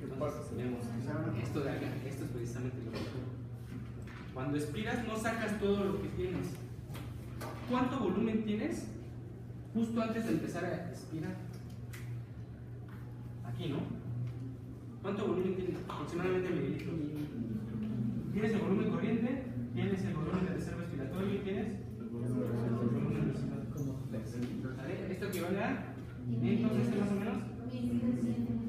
Entonces, tenemos esto de acá, esto es precisamente lo que ocurre. Cuando expiras no sacas todo lo que tienes. ¿Cuánto volumen tienes justo antes de empezar a expirar? Aquí, ¿no? ¿Cuánto volumen tienes? Aproximadamente mililitros. ¿Tienes el volumen corriente? ¿Tienes el volumen de reserva respiratorio? ¿Y tienes el volumen respiratorio? ¿Vale? ¿Esto equivale a? Entonces, ¿este más o menos? 1700.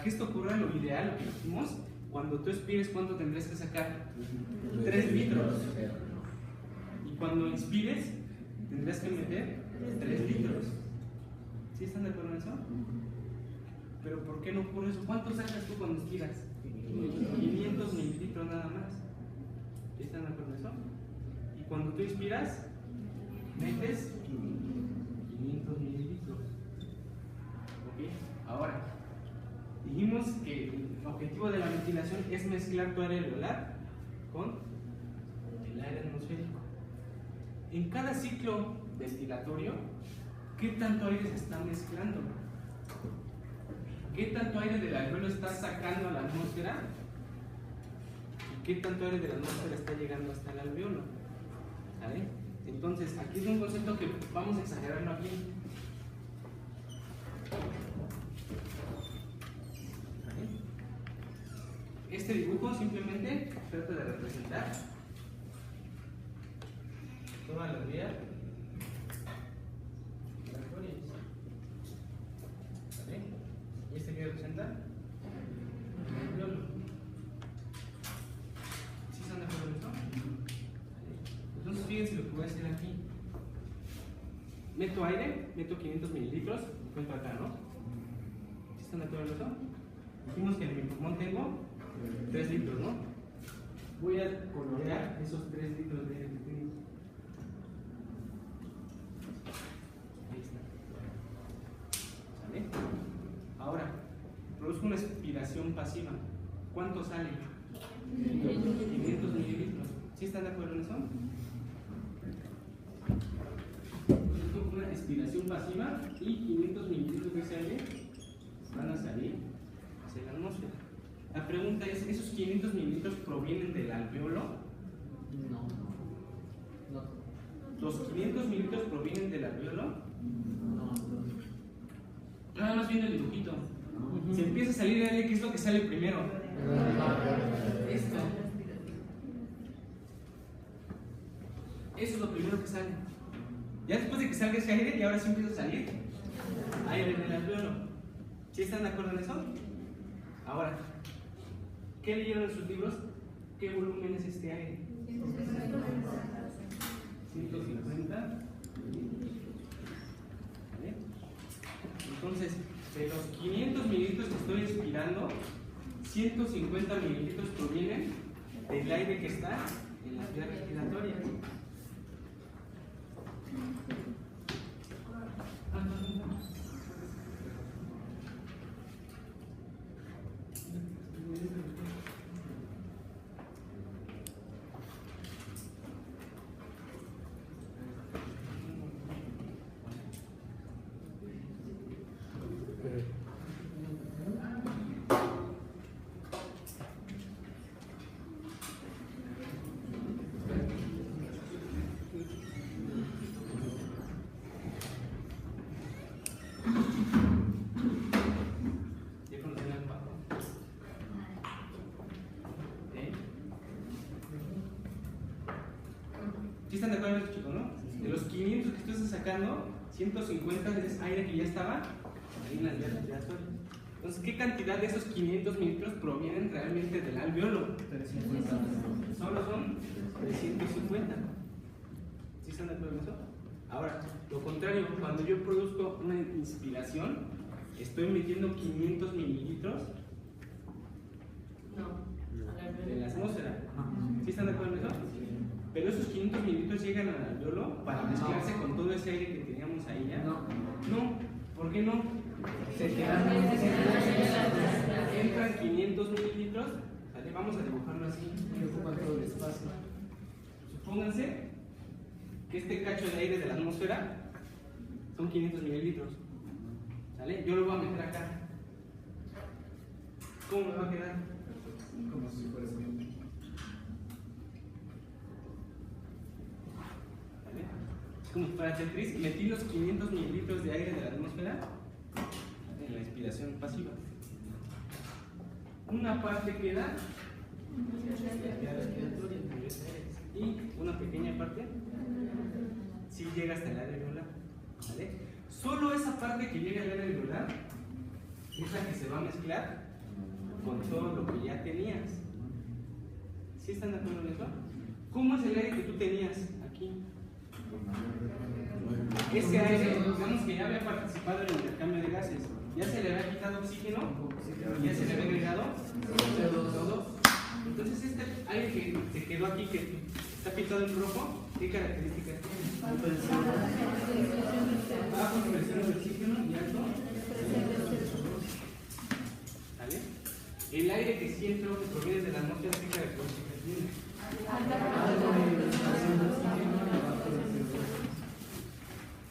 que esto ocurra, lo ideal, lo que dijimos, cuando tú expires, ¿cuánto tendrías que sacar? 3 litros. Y cuando inspires, tendrías que meter 3 litros. ¿Sí están de acuerdo en eso? Pero ¿por qué no ocurre eso? ¿Cuánto sacas tú cuando expiras? 500 mililitros nada más. ¿Sí están de acuerdo en eso? Y cuando tú inspiras, metes 500 mililitros. ¿Ok? Ahora, dijimos que el objetivo de la ventilación es mezclar tu aire alveolar con el aire atmosférico. En cada ciclo ventilatorio, ¿qué tanto aire se está mezclando? ¿Qué tanto aire del alveolo está sacando a la atmósfera? ¿Y qué tanto aire de la atmósfera está llegando hasta el alveolo? ¿Vale? Entonces, aquí es un concepto que vamos a exagerarlo aquí. ¿Vale? Este dibujo simplemente trata de representar todas las vías respiratorias. ¿Vale? ¿Y este qué representa? El alveolo. ¿Sí están de acuerdo en esto? ¿Vale? Entonces fíjense lo que voy a hacer aquí. Meto aire, meto 500 mililitros, cuento acá, ¿no? ¿Sí están de acuerdo en eso? Dijimos que en mi pulmón tengo 3 litros, ¿no? Voy a colorear esos 3 litros de aire que tengo. Ahí está. ¿Sale? Ahora, produzco una expiración pasiva. ¿Cuánto sale? 500 mililitros. ¿Sí están de acuerdo en eso? Produzco una expiración pasiva y 500 mililitros de ese aire van a salir hacia la atmósfera. La pregunta es, ¿esos 500 mililitros provienen del alveolo? No. ¿Los 500 mililitros provienen del alveolo? No. Nada más viendo el dibujito. Si empieza a salir aire, ¿qué es lo que sale primero? Esto. Eso es lo primero que sale. Ya después de que salga ese aire, y ahora sí empieza a salir aire en el alveolo. ¿Sí están de acuerdo en eso? Ahora, ¿qué leyeron en sus libros? ¿Qué volumen es este aire? 150. ¿Vale? Entonces, de los 500 mililitros que estoy expirando, 150 mililitros provienen del aire que está en las vías respiratorias. ¿Sí están de acuerdo en esto, chicos, no? De los 500 que tú estás sacando, 150 es aire que ya estaba ahí en las vías respiratorias. Entonces, ¿qué cantidad de esos 500 mililitros provienen realmente del alveolo? 350. Solo son 350. ¿Sí están de acuerdo en eso? Ahora, lo contrario, cuando yo produzco una inspiración, estoy metiendo 500 mililitros de la atmósfera. ¿Sí están de acuerdo en eso? Pero esos 500 mililitros llegan al alveolo para mezclarse con todo ese aire que teníamos ahí ya. No, ¿por qué no? Se quedan. Entran 500 mililitros. ¿Vale? Vamos a dibujarlo así. Y ocupan todo el espacio. Supónganse que este cacho de aire de la atmósfera son 500 mililitros. ¿Vale? Yo lo voy a meter acá. ¿Cómo me va a quedar? Como si fuera siempre. Como si fuera Tetris, metí los 500 mililitros de aire de la atmósfera en la inspiración pasiva. Una parte queda y una pequeña parte sí llega hasta el aire alveolar. ¿Vale? Solo esa parte que llega al aire alveolar es la que se va a mezclar con todo lo que ya tenías. ¿Sí están de acuerdo en eso? ¿Cómo es el aire que tú tenías aquí? Ese aire, digamos que ya había participado en el intercambio de gases, ya se le había quitado oxígeno y ya se le había agregado CO2. Entonces este aire que se quedó aquí, que está pintado en rojo, ¿qué características tiene? Bajo presión de oxígeno y alto. ¿Vale? El aire que sí entró, que proviene de la atmósfera, ¿qué características tiene?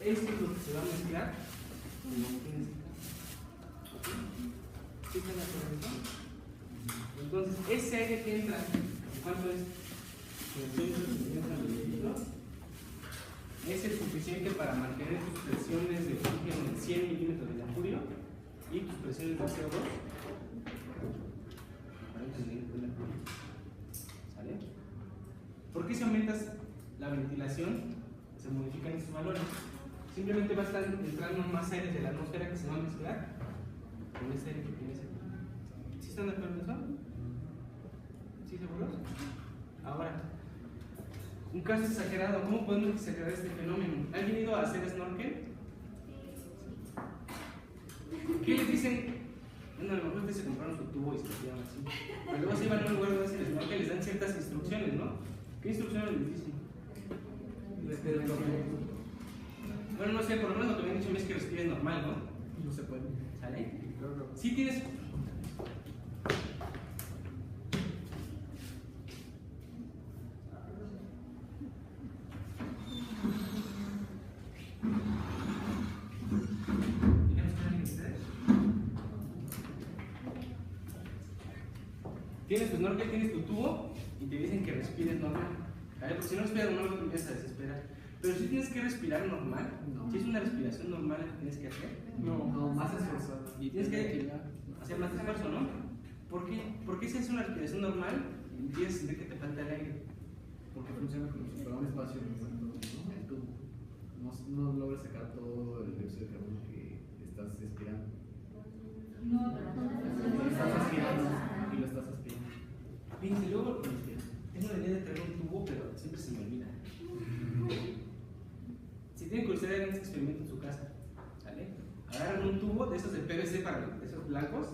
Esto es lo que se va a mezclar. ¿Sí están de acuerdo? Entonces, ese aire que entra, ¿cuánto es? 150 mililitros. Es el suficiente para mantener tus presiones de oxígeno en 100 milímetros de mercurio y tus presiones de CO2. ¿Sale? ¿Por qué si aumentas la ventilación se modifican esos valores? Simplemente va a estar entrando más aire de la atmósfera que se va a mezclar con ese aire que tienes aquí. ¿Sí están de acuerdo en eso? ¿Sí seguros? Ahora, un caso exagerado. ¿Cómo podemos exagerar este fenómeno? ¿Alguien ha ido a hacer snorkel? ¿Qué les dicen? Bueno, a lo mejor ustedes se compraron su tubo y se lo llevan así. Pero luego si van a un lugar donde hacen snorkel les dan ciertas instrucciones, ¿no? ¿Qué instrucciones les dicen? Bueno, no sé, por lo menos lo que me han dicho es que respires normal, ¿no? No se puede. ¿Sale? Sí tienes... Tienes tu snorkel, tienes tu tubo y te dicen que respires normal. ¿Vale? Porque si no respiras normal, no te empiezas a desesperar. Pero si tienes que respirar normal, si es una respiración normal la que tienes que hacer, No, más esforzado. y tienes que hacer más esfuerzo, ¿no? ¿Por qué? Porque si es una respiración normal, tienes que sentir que te falta el aire. Porque funciona como si fuera un espacio no logras sacar todo el dióxido de carbono que estás respirando. No, Lo estás aspirando y lo estás aspirando. Fíjense, luego tengo la idea de traer un tubo, pero siempre se me olvida. Si tienen curiosidad, hagan este experimento en su casa. ¿Sale? Agarran un tubo de esos de PVC para esos blancos,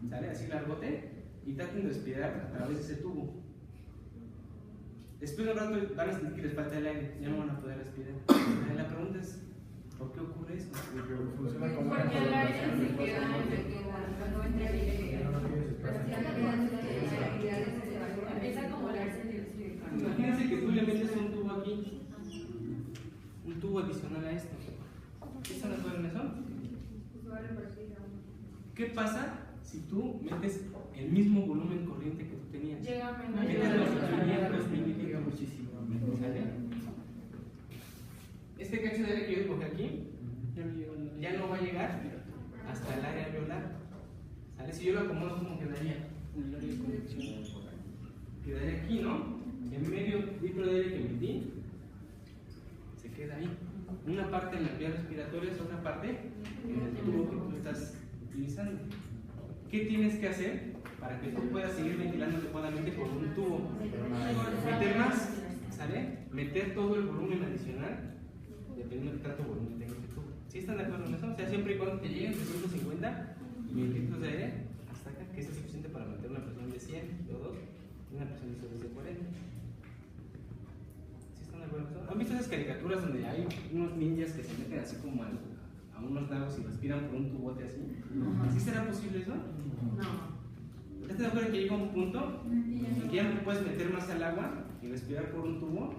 ¿sale? Así largote, y traten de respirar a través de ese tubo. Después de un rato van a sentir que les falta el aire, ya no van a poder respirar. La pregunta es, ¿por qué ocurre eso? Funciona como porque el aire se queda cuando entra el aire. Empieza a acumularse el dióxido de carbono. Imagínense que tú le metes un tubo aquí, un tubo adicional a esto. ¿Qué están de acuerdo en eso? ¿Qué pasa si tú metes el mismo volumen corriente que tú tenías? Llega Metes los 500 mililitros. Muchísimo. ¿Sale? Este cacho de aire que yo dibujé aquí ya no va a llegar hasta el área alveolar. ¿Sale? Si yo lo acomodo, ¿cómo quedaría? El área de conexión. Quedaría aquí, ¿no? En medio litro de aire que metí, se queda ahí. Una parte en las vías respiratorias, otra parte en el tubo que tú estás utilizando. ¿Qué tienes que hacer para que tú puedas seguir ventilando adecuadamente con un tubo? Meter más, ¿sale? Meter todo el volumen adicional, dependiendo de tanto volumen tenga este tubo. ¿Sí están de acuerdo en eso? O sea, siempre y cuando te lleguen 350 mililitros de aire hasta acá, que es suficiente para mantener una presión de 100 o 2 y una presión de 40. ¿Sí están de acuerdo en eso? ¿Han visto esas caricaturas donde hay unos ninjas que se meten así como a unos lagos y respiran por un tubote así? ¿Sí será posible eso? No. ¿Estás de acuerdo que llega un punto en que ya no te puedes meter más al agua y respirar por un tubo?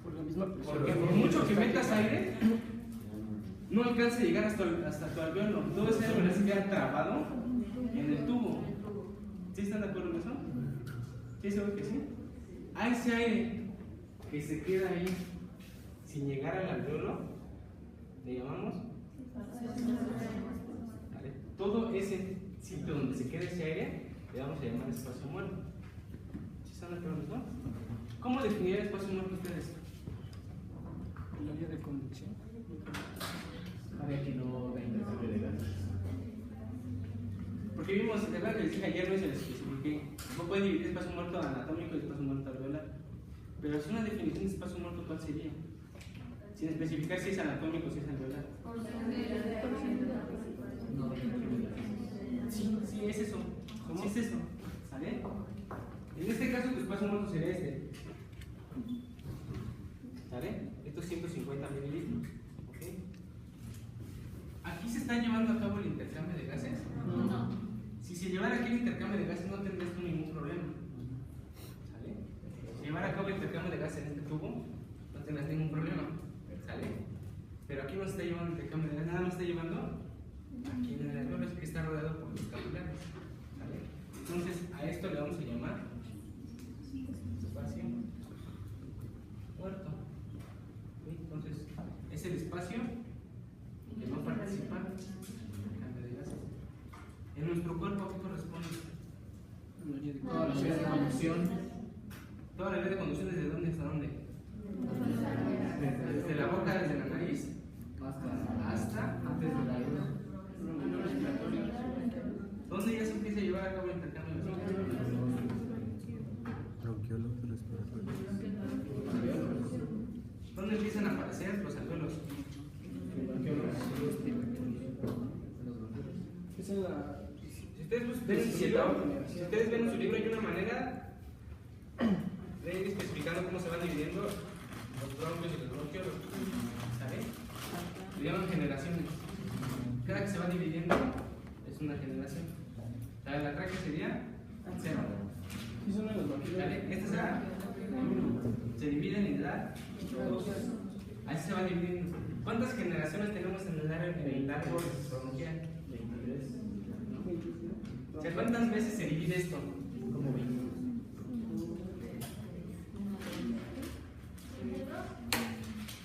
Por la misma presión. Porque por mucho que metas aire, no alcanza a llegar hasta tu alveolo. Todo ese aire se queda trabado en el tubo. ¿Sí están de acuerdo en eso? ¿Sí seguro que sí? A ese aire que se queda ahí sin llegar al alveolo, le llamamos. ¿Vale? Todo ese sitio donde se queda ese aire, le vamos a llamar espacio muerto. ¿Sí están de acuerdo en eso? ¿Cómo definir el espacio muerto ustedes? El área de conexión. Área que no da intercambio de gases. Porque Porque vimos, ¿te acuerdas que les dije ayer, no se les especifiqué? No puede dividir espacio muerto anatómico y espacio muerto alveolar. Pero es una definición de espacio muerto, ¿cuál sería? Sin especificar si es anatómico o si es alveolar. Sí, sí, es eso. Sí, es eso. ¿Sale? En este caso, tu espacio muerto sería este. ¿Sale? Estos 150 mililitros. ¿Ok? ¿Aquí se está llevando a cabo el intercambio de gases? No. Si se llevara aquí el intercambio de gases, no tendrías tú ningún problema. ¿Sale? Si llevara a cabo el intercambio de gases en este tubo, no tendrás ningún problema. ¿Sale? Pero aquí no se está llevando el intercambio de gases, nada más está llevando aquí en el alveolo, que está rodeado por los capilares. ¿Sale? Entonces, a esto le vamos a llamar espacio muerto. ¿Sí? Entonces, es el espacio que no participa en el cambio de gases. En nuestro cuerpo, ¿a qué corresponde? Toda la vía de conducción. Toda la vía de conducción, ¿desde dónde hasta dónde? Desde la boca, desde la nariz, hasta antes de la luz. ¿Dónde ya se empieza a llevar a cabo el intercambio de gases? Bronquiolos respiratorios. ¿Dónde empiezan a aparecer los alveolos? Esa es la. Si ustedes ven en su libro, hay una manera de ir especificando cómo se van dividiendo los bronquios y los bronquiolos. ¿Saben? Se llaman generaciones. Cada que se va dividiendo es una generación. La tráquea sería 0. Sí, son de los bronquiolos. ¿Vale? Esta será 1. Se dividen y da 2. Así se va dividiendo. ¿Cuántas generaciones tenemos en el árbol bronquial? 23. O sea, ¿cuántas veces se divide esto? Como 20.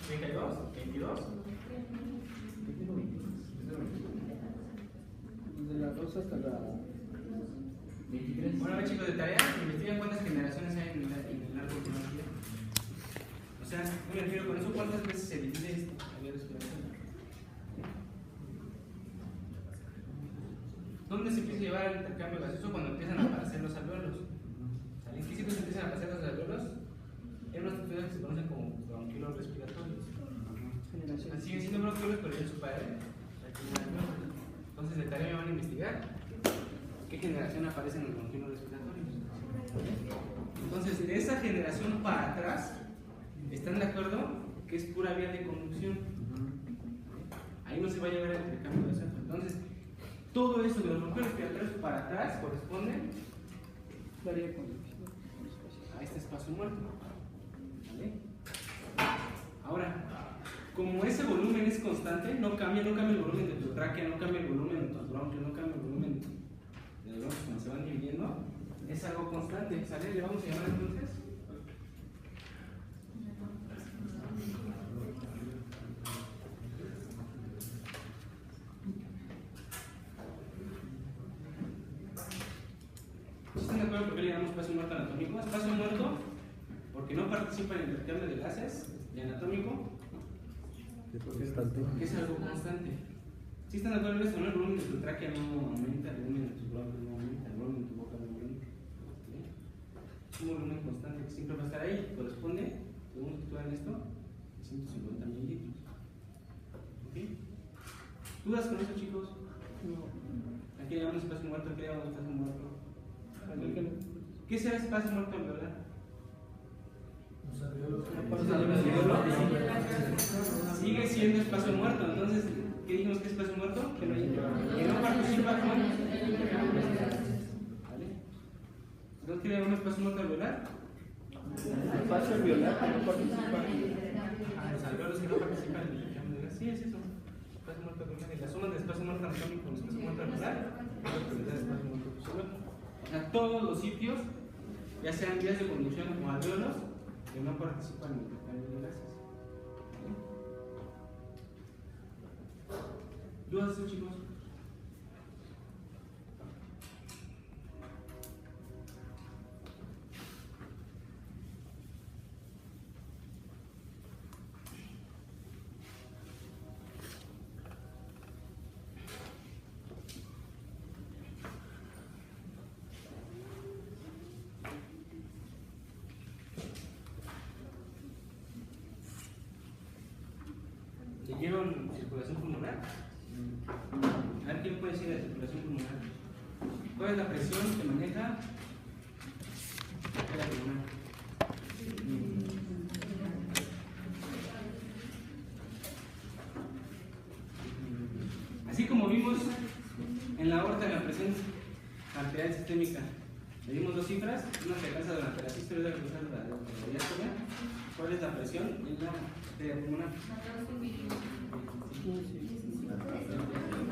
32, 22. Desde la 2 hasta la 23. Bueno, a ver, chicos, de tarea, investiguen cuántas generaciones hay en el árbol bronquial. O sea, me refiero con eso, ¿cuántas veces se divide esto? A ver, respiración. ¿Dónde se empieza a llevar el intercambio gaseoso? Cuando empiezan a aparecer los alveolos. ¿En qué sitios empiezan a aparecer los alveolos? En unas estructuras que se conocen como bronquiolos respiratorios. Siguen siendo bronquiolos, pero en su padre. Entonces, de tarea me van a investigar qué generación aparece en los bronquiolos respiratorios. Entonces, de esa generación para atrás, ¿están de acuerdo? Que es pura vía de conducción. Ahí no se va a llevar el intercambio gaseoso. Entonces, todo eso de los bronquiolos respiratorios para atrás corresponde a este espacio muerto. ¿Vale? Ahora, como ese volumen es constante, no cambia el volumen de tu tráquea, no cambia el volumen de tus bronquios, no cambia el volumen de los bronquios cuando se van dividiendo, es algo constante. ¿Sale? Le vamos a llamar entonces ¿están de acuerdo por qué le llamamos espacio muerto anatómico? Espacio muerto porque no participa en el intercambio de gases, y anatómico Es constante. que es algo constante. Si están de acuerdo en esto, ¿no? El volumen de tu tráquea no aumenta, el volumen de tus bronquios no aumenta, el volumen de tu boca no aumenta. ¿Sí? Es un volumen constante que siempre va a estar ahí. Corresponde, según estructurar esto, 150 mililitros. ¿Ok? ¿Dudas con eso, chicos? No. Aquí le llamamos espacio muerto, aquí le llamamos espacio muerto. ¿Qué será espacio muerto alveolar? Sigue siendo espacio muerto, entonces, ¿qué dijimos que es espacio muerto? Que no participa con. ¿Vale? Entonces, ¿qué le llamamos espacio muerto alveolar? Espacio alveolar que no participa. Los alveolos que no participan en el intercambio de gases. Sí, es eso. Espacio muerto alveolar. Y la suma del espacio muerto anatómico con el espacio muerto alveolar es la probabilidad de espacio muerto fisiológico. O sea, todos los sitios, ya sean vías de conducción o alveolos, que no participan en el intercambio de gases. ¿Vale? ¿Dudas, chicos? ¿Vieron circulación pulmonar? A ver, ¿quién puede decir de circulación pulmonar? ¿Cuál es la presión que maneja la pulmonar? Así como vimos en la aorta la presión arterial sistémica, le dimos dos cifras, una que alcanza durante la sístole y otra que alcanza durante la diástole. ¿Cuál es la presión en la arteria pulmonar?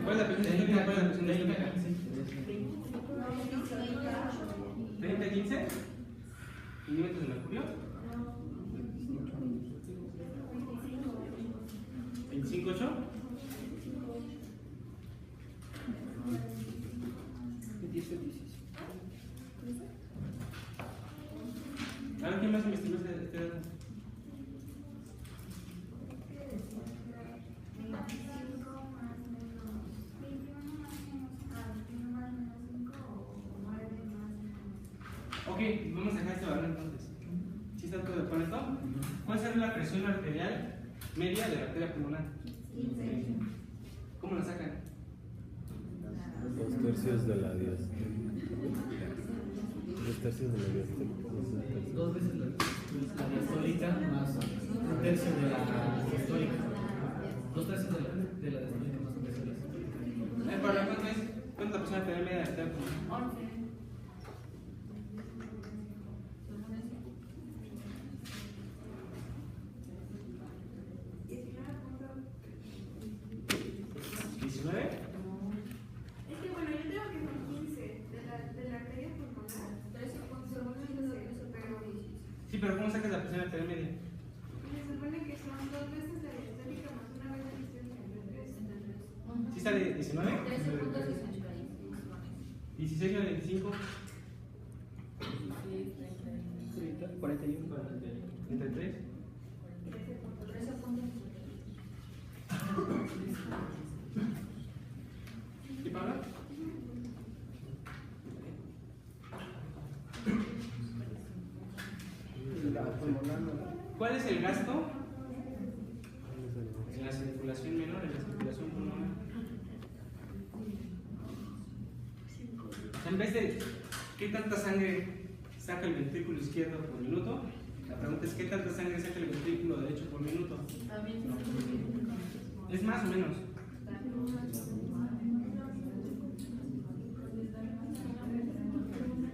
¿Cuál es la presión sistémica? ¿Cuál es la presión diastólica? 30-15 milímetros de mercurio. 25-8. A ver, ¿quién más investigó este dato? Ok, vamos a dejar este valor entonces. ¿Sí está todo de acuerdo esto? ¿Cuál será la presión arterial media de la arteria pulmonar? 15. ¿Cómo la sacan? 2 tercios de la diástole. 2 tercios de la diástole. 2 veces la diastólica más 1 tercio de la sistólica. 2 tercios de la diastólica más 1 tercio de la sistólica. ¿Para cuánto es? ¿Cuánto es la presión arterial media de la arteria pulmonar? 11. Sí, pero ¿cómo sacas la presión arterial media? Se supone que son 2 veces la diastólica más 1 vez la sistólica. ¿Sí sale 19? 13.6. 16 o 25. 41. 33. 13.6. ¿Sí, Pablo? ¿Cuál es el gasto en la circulación menor, en la circulación pulmonar? O sea, en vez de ¿qué tanta sangre saca el ventrículo izquierdo por minuto? La pregunta es ¿qué tanta sangre saca el ventrículo derecho por minuto? ¿Es más o menos?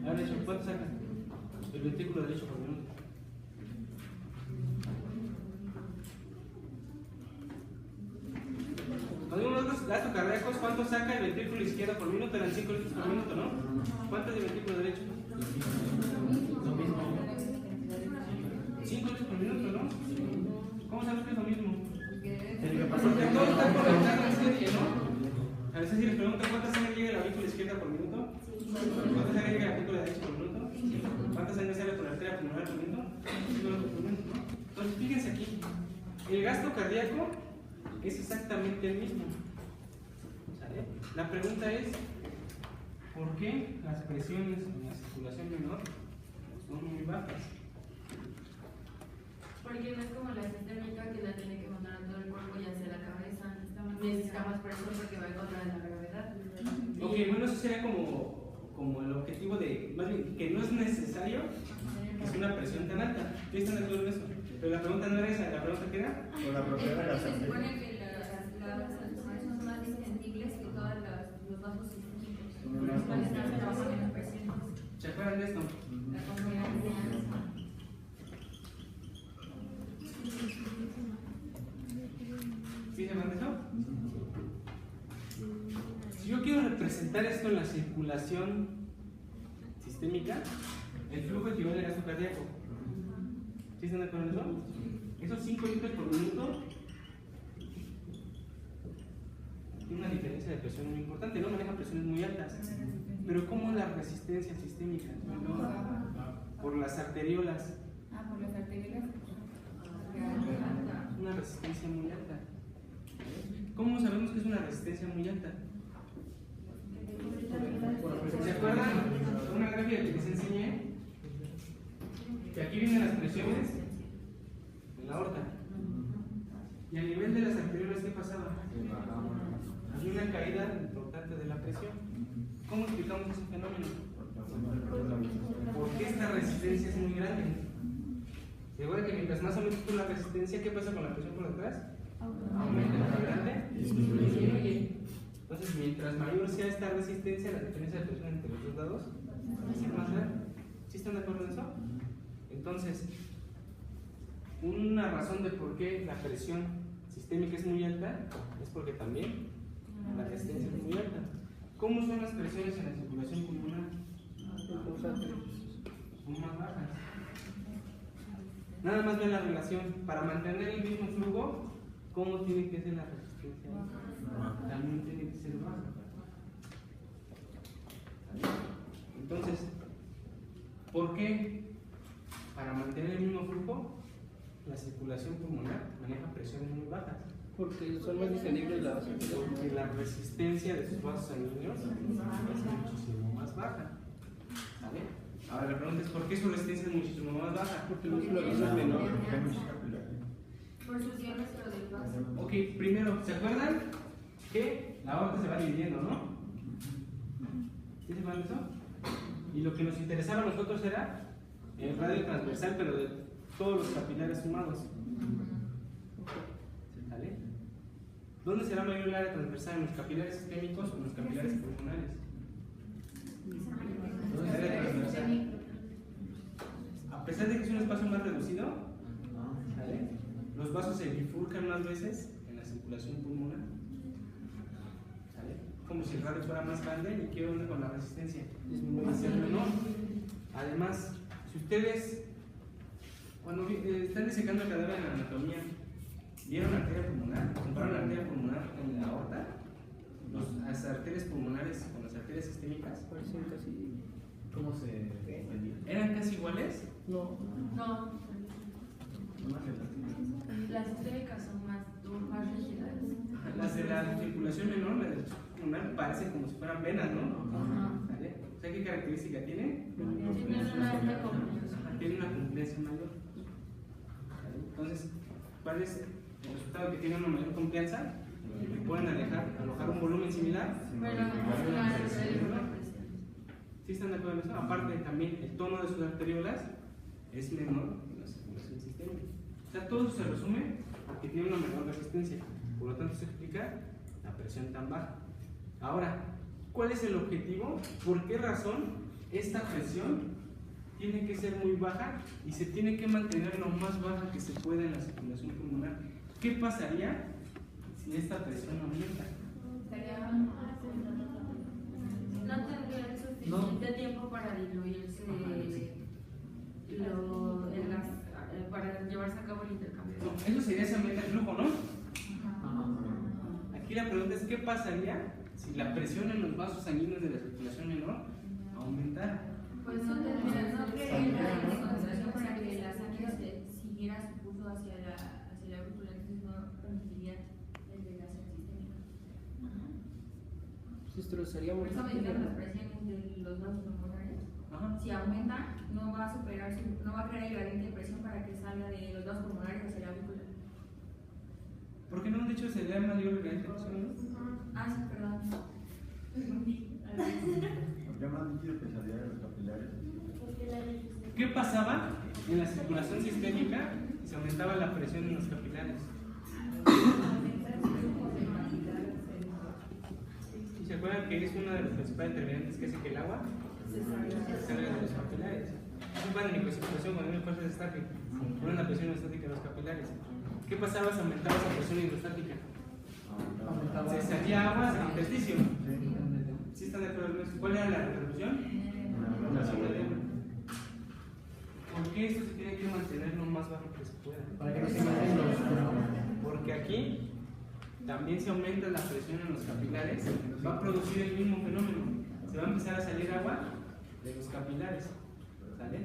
Ahora, ¿cuánto saca el ventrículo derecho por minuto? Cuando digo los gastos cardíacos, ¿cuánto saca el ventrículo izquierdo por minuto? Eran 5 litros por minuto, ¿no? ¿Cuánto es el ventrículo derecho? 5 litros por minuto, ¿no? ¿Cómo sabes que es lo mismo? Porque todo está conectado en serie, ¿no? A veces si les pregunto ¿cuánta sangre llega a la aurícula izquierda por minuto? ¿Cuánta sangre llega a la aurícula derecha por minuto? ¿Cuánta sangre sale por la arteria pulmonar por minuto? 5 litros por minuto, ¿no? Entonces fíjense aquí, el gasto cardíaco es exactamente el mismo. ¿Sale? La pregunta es ¿por qué las presiones en la circulación menor son muy bajas? Porque no es como la sistémica que la tiene que mandar a todo el cuerpo y hacia la cabeza. Necesita más presión porque va en contra de la gravedad. Ok, bueno, eso sería como el objetivo de, más bien, que no es necesario que sea una presión tan alta. ¿Sí están de acuerdo en eso? Pero la pregunta no era esa, la pregunta que era. Con la propiedad de la Se sangre. supone que las pulmonares son más distendibles que todos los vasos sistémicos. Los cuales trabajan en la presión. ¿Se acuerdan de esto? La confianza. ¿Sí se acuerdan de eso? Si yo quiero representar esto en la circulación sistémica, el flujo equivale al gasto cardíaco. ¿Sí están de acuerdo en eso? Esos 5 litros por minuto tiene una diferencia de presión muy importante, no maneja presiones muy altas. Pero ¿cómo la resistencia sistémica? Por las arteriolas. Por las arterias. Una resistencia muy alta. ¿Cómo sabemos que es una resistencia muy alta? ¿Se acuerdan de una gráfica que les enseñé? Que aquí vienen las presiones en la aorta. Y a nivel de las arteriolas, ¿qué pasaba? Había una caída importante de la presión. ¿Cómo explicamos ese fenómeno? Porque esta resistencia es muy grande. ¿Se acuerdan que mientras más aumentas tú la resistencia, qué pasa con la presión por detrás? Aumenta. ¿Más grande? Disminuye. Entonces, mientras mayor sea esta resistencia, la diferencia de presión entre los dos lados va a ser más grande. ¿Sí están de acuerdo en eso? Entonces, una razón de por qué la presión sistémica es muy alta es porque también la resistencia es muy alta. ¿Cómo son las presiones en la circulación pulmonar? Son más bajas. Nada más ven la relación. Para mantener el mismo flujo, ¿cómo tiene que ser la resistencia? También tiene que ser baja. Entonces, ¿por qué? Para mantener el mismo flujo, la circulación pulmonar maneja presiones muy bajas. Porque son más digeribles las Porque la resistencia de sus vasos sanguíneos es muchísimo más baja. ¿Sale? Ahora la pregunta es: ¿por qué su resistencia es muchísimo más baja? porque los globos son menores. Por su diámetro del vaso. Ok, primero, ¿se acuerdan que la aorta se va dividiendo, no? ¿Sí se acuerdan de eso? Y lo que nos interesaba a nosotros era el radio transversal, pero de todos los capilares sumados. ¿Sale? ¿Dónde será mayor el área transversal? ¿En los capilares sistémicos o en los capilares pulmonares? ¿Dónde es el área transversal? A pesar de que es un espacio más reducido, ¿sale? Los vasos se bifurcan más veces en la circulación pulmonar. ¿Sale? Como si el radio fuera más grande y ¿qué onda con la resistencia? Hacia el menor. Además, si ustedes, cuando están disecando el cadáver en la anatomía, ¿vieron la arteria pulmonar? ¿Compararon la arteria pulmonar en la aorta? Las arterias pulmonares con las arterias sistémicas. Parecen casi. ¿Cómo se entendía? ¿Eran casi iguales? No. No, las sistémicas son más rígidas. Las de la circulación menor, la de pulmonar, parecen como si fueran venas, ¿no? ¿Vale? ¿Sabes qué característica tiene? Tienen una alta compresión. Tiene una compliancia mayor. ¿Vale? Entonces, ¿cuál es el resultado? Que tiene una mayor confianza, que pueden alojar un volumen similar. Pero no la presión. ¿Sí están de acuerdo en eso? Aparte, también el tono de sus arteriolas es menor que la circulación sistémica. O sea, todo eso se resume a que tiene una menor resistencia. Por lo tanto, se explica la presión tan baja. Ahora, ¿cuál es el objetivo? ¿Por qué razón esta presión tiene que ser muy baja y se tiene que mantener lo más baja que se pueda en la circulación pulmonar? ¿Qué pasaría si esta presión aumenta? No tendría suficiente tiempo para diluirse para llevarse a cabo el intercambio. Eso sería si aumenta el flujo, ¿no? Aquí la pregunta es: ¿qué pasaría si la presión en los vasos sanguíneos de la circulación menor aumentara? Pues no tendría la concentración para que la sangre siguiera su curso hacia la aurícula, entonces no permitiría desviación sistémica. Se destrozaría Por muy eso me rápido. dijeron las presiones de los vasos pulmonares. Ajá. Si aumenta, no va a superar, no va a crear el gradiente de presión para que salga de los vasos pulmonares hacia la aurícula. ¿Por qué no han dicho que sería mayor el gradiente de presión? Ah, sí, perdón. ¿Por qué me han dicho que salía de los capilares? ¿Qué pasaba en la circulación sistémica si se aumentaba la presión en los capilares? ¿Y se acuerdan que es una de las principales determinantes que hace que el agua salga de los capilares? Es un de microcirculación cuando hay una fuerza estática, por una presión estática de los capilares. ¿Qué pasaba si aumentaba esa presión hidrostática? Se salía agua del intersticio. ¿Sí están de acuerdo con eso? ¿Cuál era la repercusión? ¿Por qué esto se tiene que mantener lo más bajo que se pueda? Para que no se mantenga. Porque aquí también se aumenta la presión en los capilares, va a producir el mismo fenómeno. Se va a empezar a salir agua de los capilares, ¿sale?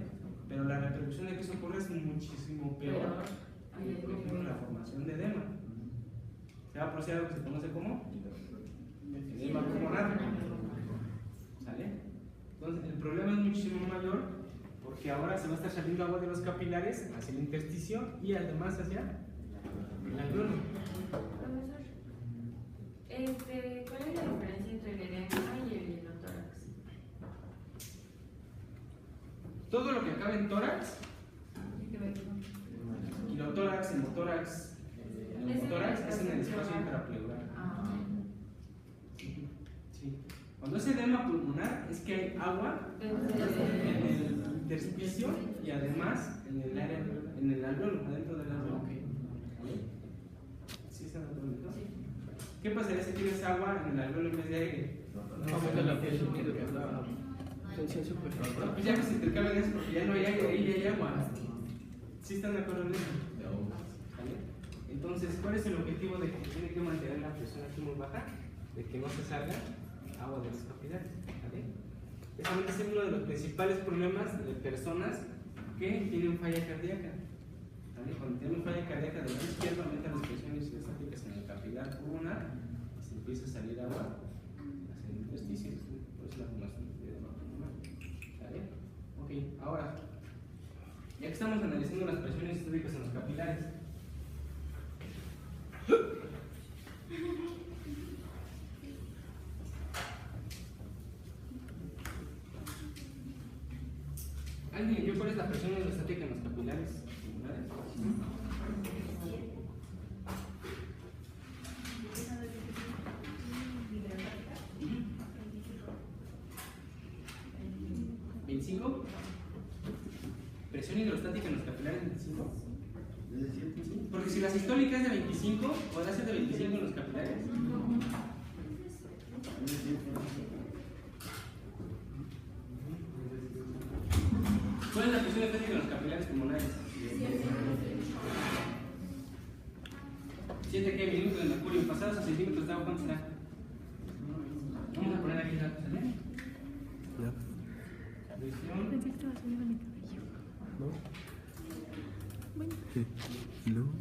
Pero la repercusión de que eso ocurre es muchísimo peor que, por ejemplo, la formación de edema. Se va a producir algo que se conoce como edema pulmonar, ¿sale? Entonces, el problema es muchísimo mayor porque ahora se va a estar saliendo agua de los capilares hacia el intersticio y además hacia el alveolo. Profesor, ¿cuál es la diferencia entre el enema y el hinotórax? Todo lo que acaba en tórax, quirotórax, hemotórax, neumotórax, es en el espacio intrapleural. Sí. Cuando es edema pulmonar es que hay agua en el intersticio y además en el área, en el alveolo, adentro del alveolo. ¿Sí está dando cuenta? ¿Qué pasaría si tienes agua en el alveolo en vez de aire? Aumenta la presión y después la tensión superficial. Pues ya no se intercambian eso porque ya no hay aire, ahí hay agua. ¿Sí están de acuerdo en eso? ¿Vale? Entonces, ¿cuál es el objetivo de que tiene que mantener la presión aquí muy baja? De que no se salga agua de los capilares. ¿Vale? Ese es uno de los principales problemas de personas que tienen falla cardíaca. ¿Vale? Cuando tienen falla cardíaca del lado izquierdo, aumentan las presiones estáticas en el capilar pulmonar y se empieza a salir agua hacia el intersticio. Por eso la formación de edema pulmonar. ¿Vale? Ok, ahora, ya que estamos analizando las presiones históricas en los capilares, ¿alguien vio cuál es la presión hidrostática en los capilares pulmonares? ¿25? ¿Presión hidrostática en los capilares 25? ¿Sí? Porque si la sistólica es de 25, ¿podrá ser de 25 en los capilares? ¿Cuál es la presión estática en los capilares pulmonares? 7 minutos de mercurio. Pasados a centímetros de agua, ¿cuánto será? Vamos a poner aquí datos, ¿sale? Presión. ¿No? Sí. ¿Y luego?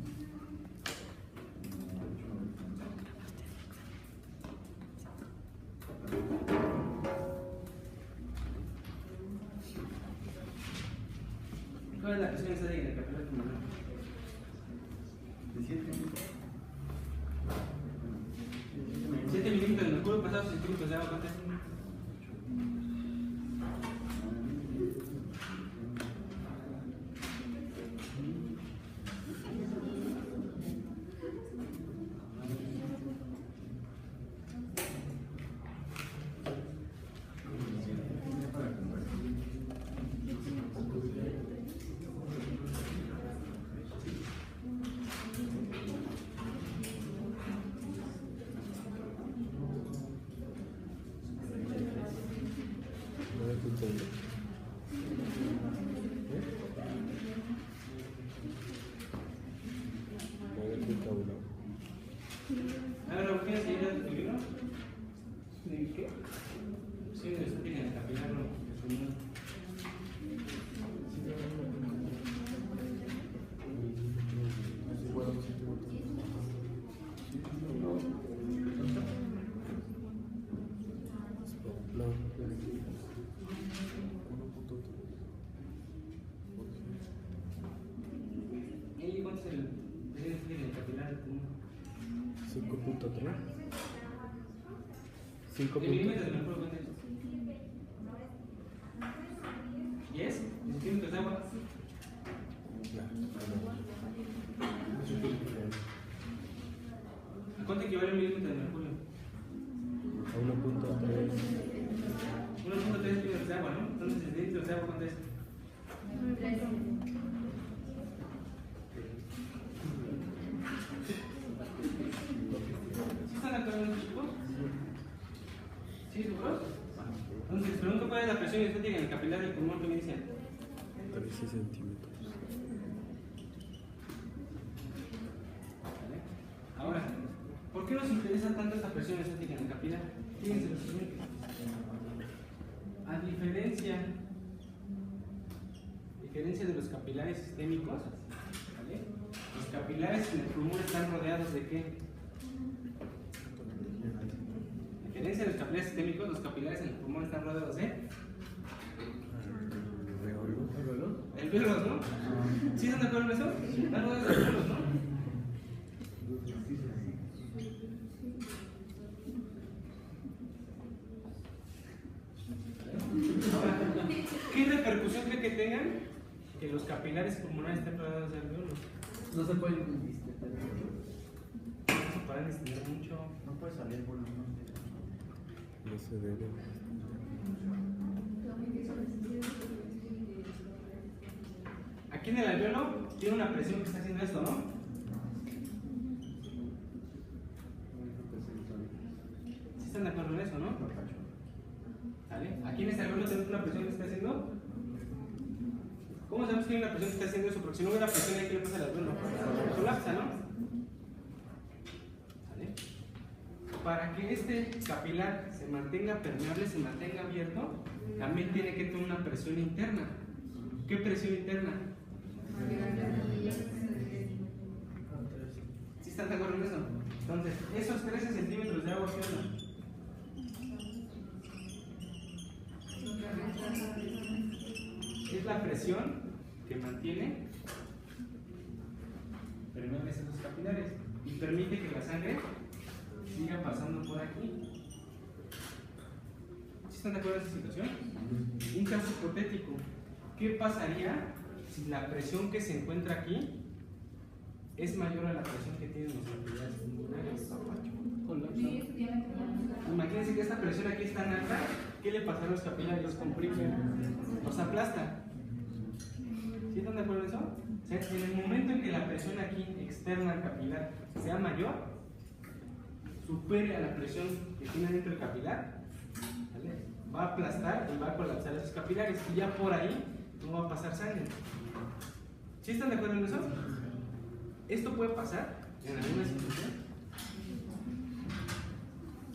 ¿Cuál es la presión estática en el capilar pulmonar? ¿De 7 minutos? 7 minutos de mercurio pasados a centímetros de agua, ¿cuánto es? Ahora, ¿quieres seguir el libro? ¿De qué? Sí, de eso tiene el capilar, ¿no? ¿Y cuánto es el presión en el capilar del pulmón? 5.3. 5. ¿De milímetros de mercurio cuánto es? ¿10? ¿Centímetros de agua? ¿A cuánto equivale un milímetro de mercurio? A 1.3. 1.3 litros de agua, ¿no? Entonces, ¿de litros de agua cuánto es? ¿Sí están de acuerdo en esto, chicos? ¿Sí, seguros? Entonces, les pregunto cuál es la presión estática en el capilar del pulmón, ¿qué me dicen? 13 centímetros. ¿Vale? Ahora, ¿por qué nos interesa tanto esta presión estática en el capilar? Fíjense lo siguiente. A diferencia de los capilares sistémicos, ¿vale? Los capilares en el pulmón están rodeados de ¿qué? A diferencia de los capilares sistémicos, los capilares en el pulmón están rodeados de alvéolos, ¿no? ¿Sí están de acuerdo en eso? Están rodeados de alvéolos, ¿no? ¿Qué repercusión cree que tengan que los capilares pulmonares estén rodeados de alveolos? No se pueden distentar. No se pueden distender mucho. No puede salir por lo menos. No se debe. Aquí en el alveolo tiene una presión que está haciendo esto, ¿no? ¿Sí están de acuerdo en eso, no? ¿Vale? Aquí en este alveolo tenemos una presión que está haciendo. ¿Cómo sabemos que hay una presión que está haciendo eso? Porque si no hubiera presión, ¿qué le pasa al alveolo? Colapsa, ¿no? ¿Vale? Para que este capilar se mantenga permeable, se mantenga abierto, también tiene que tener una presión interna. ¿Qué presión interna? ¿Sí están de acuerdo en eso? Entonces, esos 13 centímetros de agua, ¿qué onda? Es la presión que mantiene permeables esos capilares y permite que la sangre siga pasando por aquí. ¿Sí están de acuerdo en esa situación? Un caso hipotético. ¿Qué pasaría si la presión que se encuentra aquí es mayor a la presión que tienen los capilares pulmonares? Imagínense que esta presión aquí es tan alta, ¿qué le pasa a los capilares? Los comprime, los aplasta. ¿Sí están de acuerdo en eso? O sea, en el momento en que la presión aquí externa al capilar sea mayor, supere a la presión que tiene dentro del capilar, ¿vale? Va a aplastar y va a colapsar esos capilares y ya por ahí no va a pasar sangre. ¿Sí están de acuerdo en eso? Esto puede pasar en alguna situación.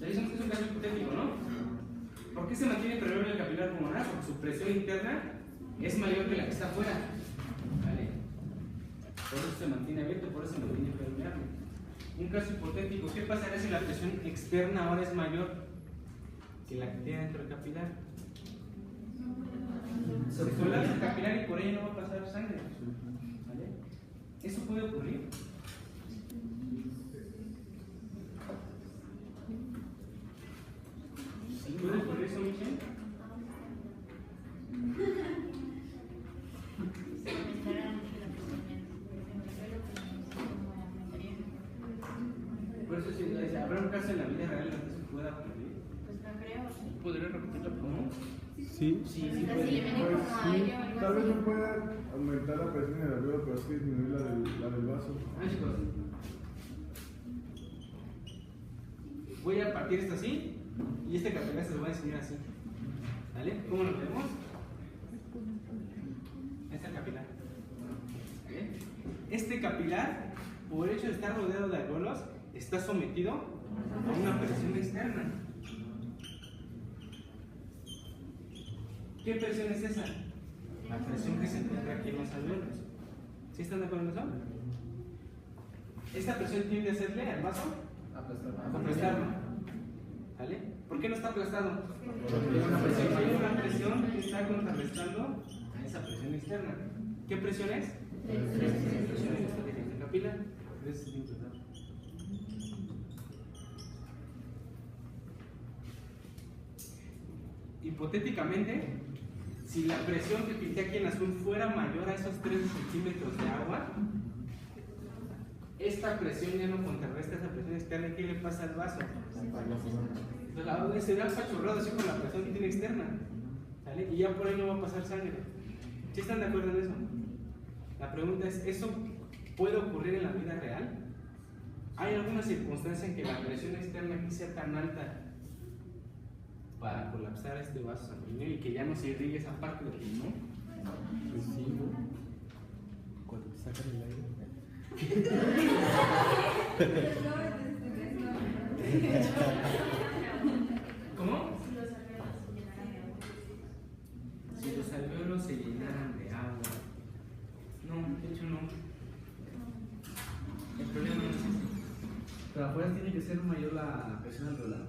Es un caso hipotético, ¿no? ¿Por qué se mantiene permeable el capilar pulmonar? Porque su presión interna es mayor que la que está afuera. ¿Vale? Por eso se mantiene abierto, por eso se mantiene permeable. Un caso hipotético, ¿qué pasaría si la presión externa ahora es mayor que la que tiene dentro del capilar? Se colapsa el capilar y por ahí no va a pasar sangre. ¿Vale? ¿Eso puede ocurrir? ¿Puede ocurrir eso, Michelle? Por eso si habrá un caso en la vida real en que eso pueda ocurrir. Pues no creo. ¿Podría repetir la pregunta? Sí. Sí, O sea, puede. si le meten como aire o algo Tal vez así. no pueda aumentar la presión en el alveolo, pero sí disminuir la del vaso. Ah, chicos. Voy a partir esto así y este capilar se lo voy a enseñar así. ¿Vale? ¿Cómo lo vemos? Este es el capilar. ¿Vale? Este capilar, por el hecho de estar rodeado de alveolos, está sometido a una presión externa. ¿Qué presión es esa? La presión que se encuentra aquí en los alveolos. ¿Sí están de acuerdo en eso? Esta presión tiende a hacerle al vaso aplastarlo. ¿Vale? ¿Por qué no está aplastado? Porque hay una presión que está contrarrestando a esa presión externa. ¿Qué presión es? Presión externa capilar. 3 centímetros. Hipotéticamente, si la presión que pinté aquí en azul fuera mayor a esos 13 centímetros de agua, esta presión ya no contrarresta esa presión externa. ¿Qué le pasa al vaso? Entonces la agua se da apachurrado así con la presión que tiene externa, ¿vale? Y ya por ahí no va a pasar sangre. ¿Sí están de acuerdo en eso? La pregunta es, ¿eso puede ocurrir en la vida real? ¿Hay alguna circunstancia en que la presión externa aquí sea tan alta para colapsar este vaso sanguíneo y que ya no se irrigue esa parte del pulmón? Pues sí, ¿no? Cuando te sacan el aire. ¿Cómo? Si los alveolos se llenaran de agua. No, de hecho no. El problema no es ese. Pero afuera tiene que ser mayor la presión alveolar.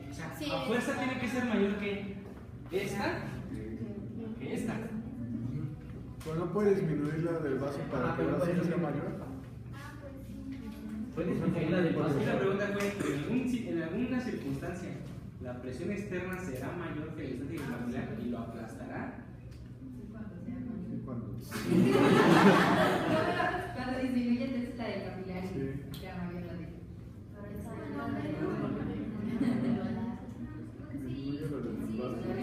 O sea, Sí. a fuerza tiene que ser mayor que esta. Que esta. Pero no puede disminuir la del vaso para que el vaso sea mayor. Fue disminuida de Aquí la pregunta fue, en alguna circunstancia, ¿la presión externa será mayor que el estático capilar y lo aplastará? Cuando disminuye, entonces la del capilar y ya mayor la de.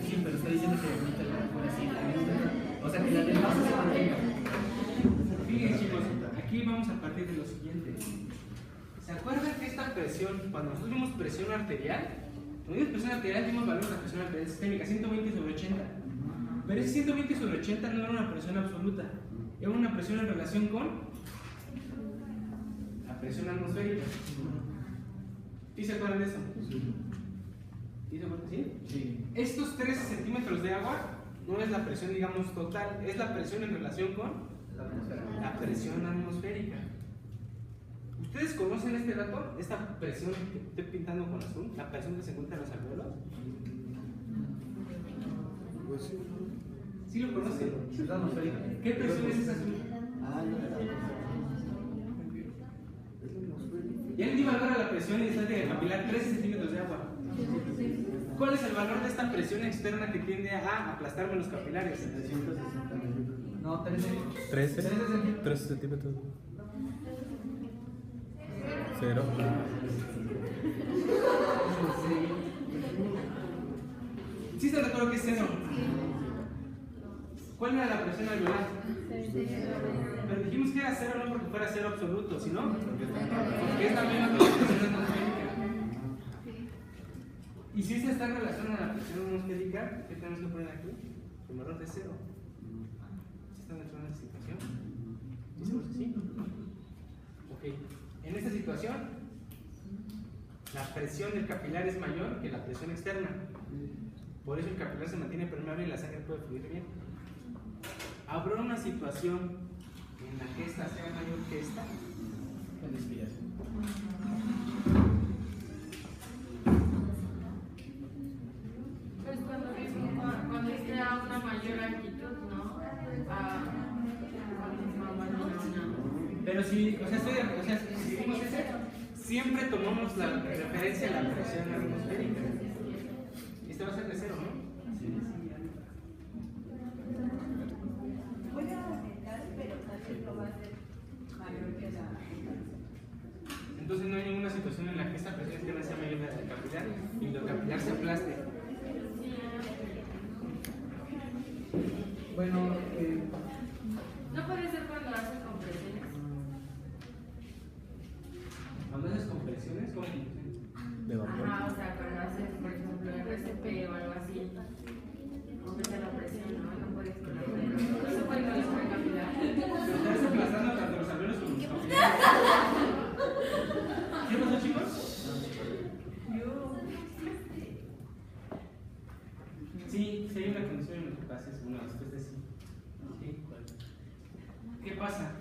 Sí, pero está diciendo que ahorita la mejor así. O sea, que la del vaso se mantenga. Fíjense, chicos, aquí vamos a partir de lo siguiente. ¿Se acuerdan que esta presión, cuando nosotros vimos presión arterial, cuando vimos presión arterial, vimos valor de la presión arterial sistémica, 120/80. Pero ese 120/80 no era una presión absoluta, era una presión en relación con la presión atmosférica. ¿Sí se acuerdan de eso? ¿Sí se acuerdan? ¿Sí? Sí. Estos 13 centímetros de agua no es la presión, digamos, total, es la presión en relación con la presión atmosférica. ¿Ustedes conocen este dato? Esta presión que estoy pintando con azul, la presión que se encuentra en los alveolos. Pues sí. ¿Sí lo conocen? Es la atmosférica. ¿Qué presión es esa azul? Ya le di valor a la presión estática capilar, 13 centímetros de agua. ¿Cuál es el valor de esta presión externa que tiende a aplastarme los capilares? 760. No, 13. 13 centímetros. 0. ¿Sí se recuerda que es 0? ¿Cuál era la presión alveolar? Pero dijimos que era 0 no porque fuera 0 absoluto, sino porque es la misma que la presión atmosférica. Y si esta está en relación a la presión atmosférica, ¿qué tenemos que poner aquí? El valor de 0. ¿Sí está dentro de esta situación? ¿Sí seguro que sí? Ok. En esta situación, la presión del capilar es mayor que la presión externa. Por eso el capilar se mantiene permeable y la sangre puede fluir bien. ¿Habrá una situación en la que esta sea mayor que esta? La desviación. Pues cuando esté a una mayor altitud, ¿no? Pero si, o sea, si dimos ese, siempre tomamos la referencia a la presión atmosférica. Este va a ser de 0, ¿no? Puede aumentar, pero también lo va a ser mayor que la. Entonces no hay ninguna situación en la que esta presión externa sea mayor que la del capilar y el capilar se aplaste. Bueno, No puede ser cuando haces compresiones. Cuando haces compresiones, ¿cómo compresiones? De vapor. Ajá, o sea, cuando haces, por ejemplo, RCP o algo así, aumenta la presión, ¿no? No puedes con la presión. No se puede con la presión capilar. Pero estás aplastando tanto los alveolos como los capilares. ¿Qué pasó, chicos? Sí, sí hay una condición en los que pases. Bueno, la respuesta es sí. Sí. ¿Qué pasa?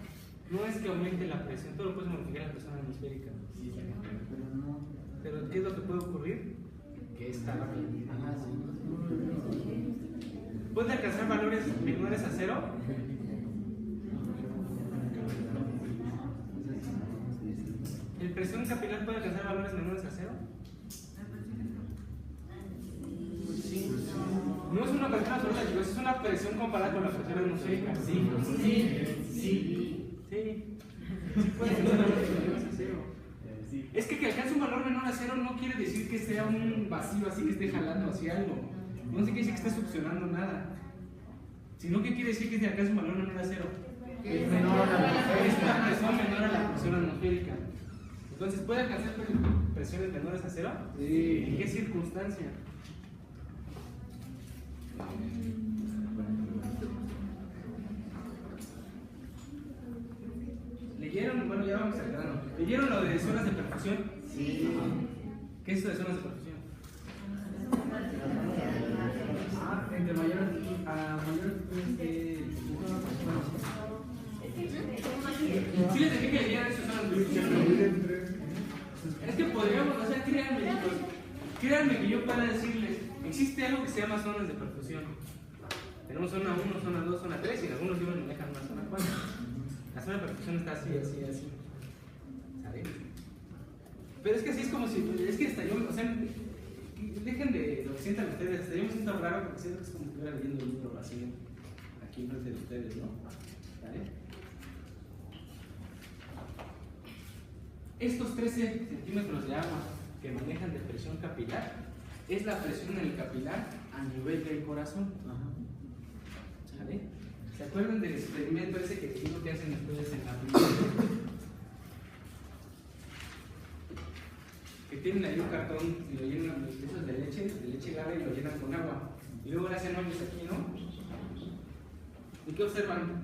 No es que aumente la presión, todo lo puedes modificar la presión atmosférica. Pero ¿qué es lo que puede ocurrir? Que esta va bien. ¿Puede alcanzar valores menores a 0? ¿El presión capilar puede alcanzar valores menores a 0? Sí. No es una presión absoluta, chicos, es una presión comparada con la presión atmosférica. Sí. Sí puede alcanzar valores menores a 0. Es que alcance un valor menor a 0 no quiere decir que sea un vacío así que esté jalando hacia algo. No quiere decir que esté succionando nada. Sino que quiere decir que si alcanza un valor menor a 0. es menor a la Es una presión menor a la presión atmosférica. Entonces, ¿puede alcanzar presiones menores a 0? Sí. ¿En qué circunstancia? ¿Leyeron? Bueno, ya vamos al grano. ¿Leyeron lo de zonas de perfusión? Sí. ¿Qué es eso de zonas de perfusión? Entre mayor a mayor Sí les dejé que leyeran esas zonas de perfusión. Es que podríamos, o sea, créanme, chicos, créanme que yo para decirles, existe algo que se llama zonas de perfusión. Tenemos zona 1, zona 2, zona 3 y en algunos libros nos dejan una zona 4. La zona de perfusión está así. ¿Saben? Pero es que así es como si, es que hasta yo, o sea, dejen de lo que sientan ustedes, hasta yo me siento raro porque siento que es como si estuviera leyendo un libro así, aquí enfrente de ustedes, ¿no? ¿Vale? Estos 13 centímetros de agua que manejan de presión capilar es la presión en el capilar a nivel del corazón. ¿Vale? ¿Se acuerdan del experimento ese que digo que hacen ustedes en la primaria? Que tienen ahí un cartón y lo llenan esos de leche grave y lo llenan con agua. Y luego le hacen hoyos aquí, ¿no? ¿Y qué observan?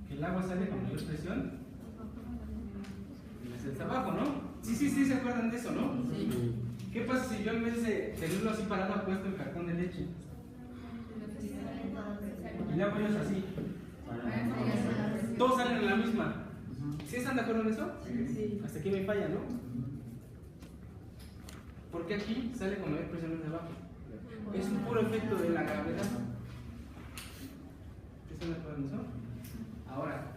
Que el agua sale con mayor presión y hacia abajo, ¿no? Sí, se acuerdan de eso, ¿no? Sí. ¿Qué pasa si yo en vez de tenerlo así parado puesto el cartón de leche? Y le hago hoyos así. Todos salen en la misma. ¿Sí están de acuerdo en eso? Sí. Hasta aquí me falla, ¿no? Porque aquí sale con mayor presión desde abajo. Es un puro efecto de la gravedad. ¿Sí están de acuerdo en eso? Ahora,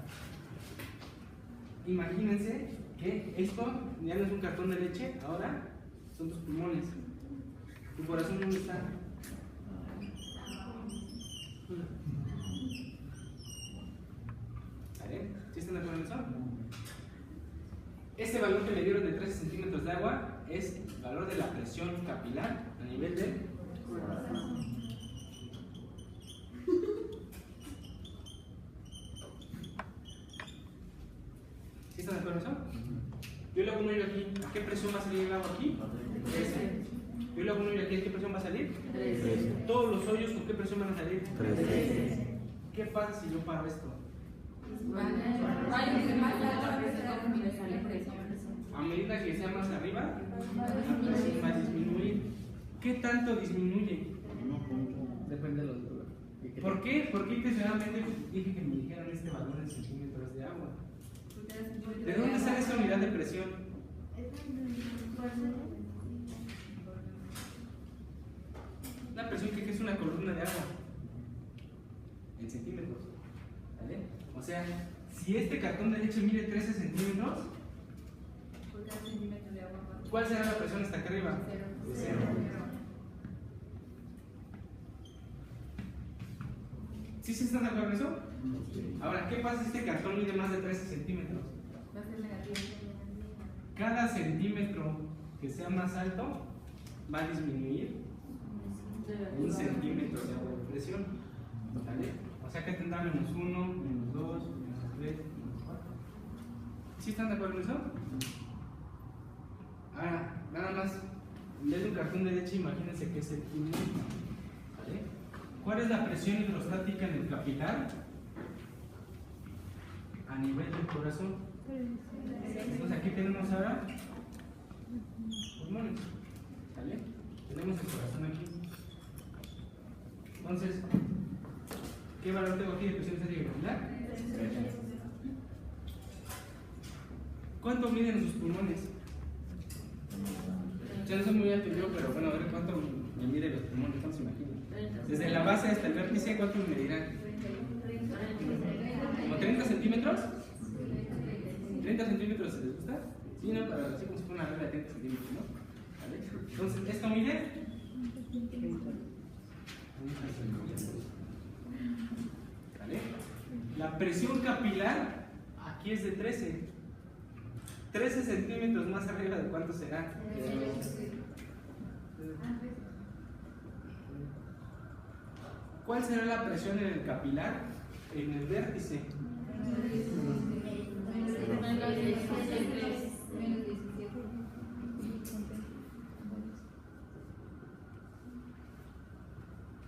imagínense que esto ya no es un cartón de leche, ahora son tus pulmones. ¿Tu corazón dónde está? ¿Vale? ¿Sí están de acuerdo en eso? Este valor que le dieron de 13 centímetros de agua es el valor de la presión capilar a nivel del corazón. ¿Sí están de acuerdo en eso? Yo le hago un hoyo aquí, ¿a qué presión va a salir el agua aquí? 13. Yo le hago un hoyo aquí, ¿a qué presión va a salir? 13. Todos los hoyos, ¿con qué presión van a salir? 13. ¿Qué pasa si yo paro esto? A medida que sea más arriba, la presión va a disminuir. ¿Qué tanto disminuye? Depende de los. ¿Por qué? Porque intencionalmente dije que me dijeran este valor en centímetros de agua. ¿De dónde sale esa unidad de presión? La presión que es una columna de agua en centímetros. ¿Vale? O sea, si este cartón de leche mide 13 centímetros, ¿cuál será la presión hasta acá arriba? Cero. ¿Sí se están de acuerdo en eso? Ahora, ¿qué pasa si este cartón mide más de 13 centímetros? Cada centímetro que sea más alto va a disminuir 1 centímetro de agua de presión. ¿Vale? O sea que tendrá -1, -2, -3, -4. ¿Sí están de acuerdo en eso? Ahora, nada más, en vez de un cartón de leche, imagínense que es el pulmón. ¿Vale? ¿Cuál es la presión hidrostática en el capilar? A nivel del corazón. Entonces aquí tenemos ahora pulmones. ¿Vale? Tenemos el corazón aquí. Entonces, ¿qué valor tengo aquí de presión hidrostática capilar? ¿Cuánto miden sus pulmones? Ya no soy muy alto yo, pero bueno, a ver cuánto me miden los pulmones, ¿cuánto se imaginan? Desde la base hasta el vértice, ¿cuánto me medirán? ¿Como 30 centímetros? ¿30 centímetros les gusta? Sí, no, pero así como si fuera una regla de 30 centímetros, ¿no? ¿Vale? Entonces, ¿esto mide? ¿Vale? La presión capilar aquí es de 13. 13 centímetros más arriba de cuánto será. ¿Cuál será la presión en el capilar? En el vértice.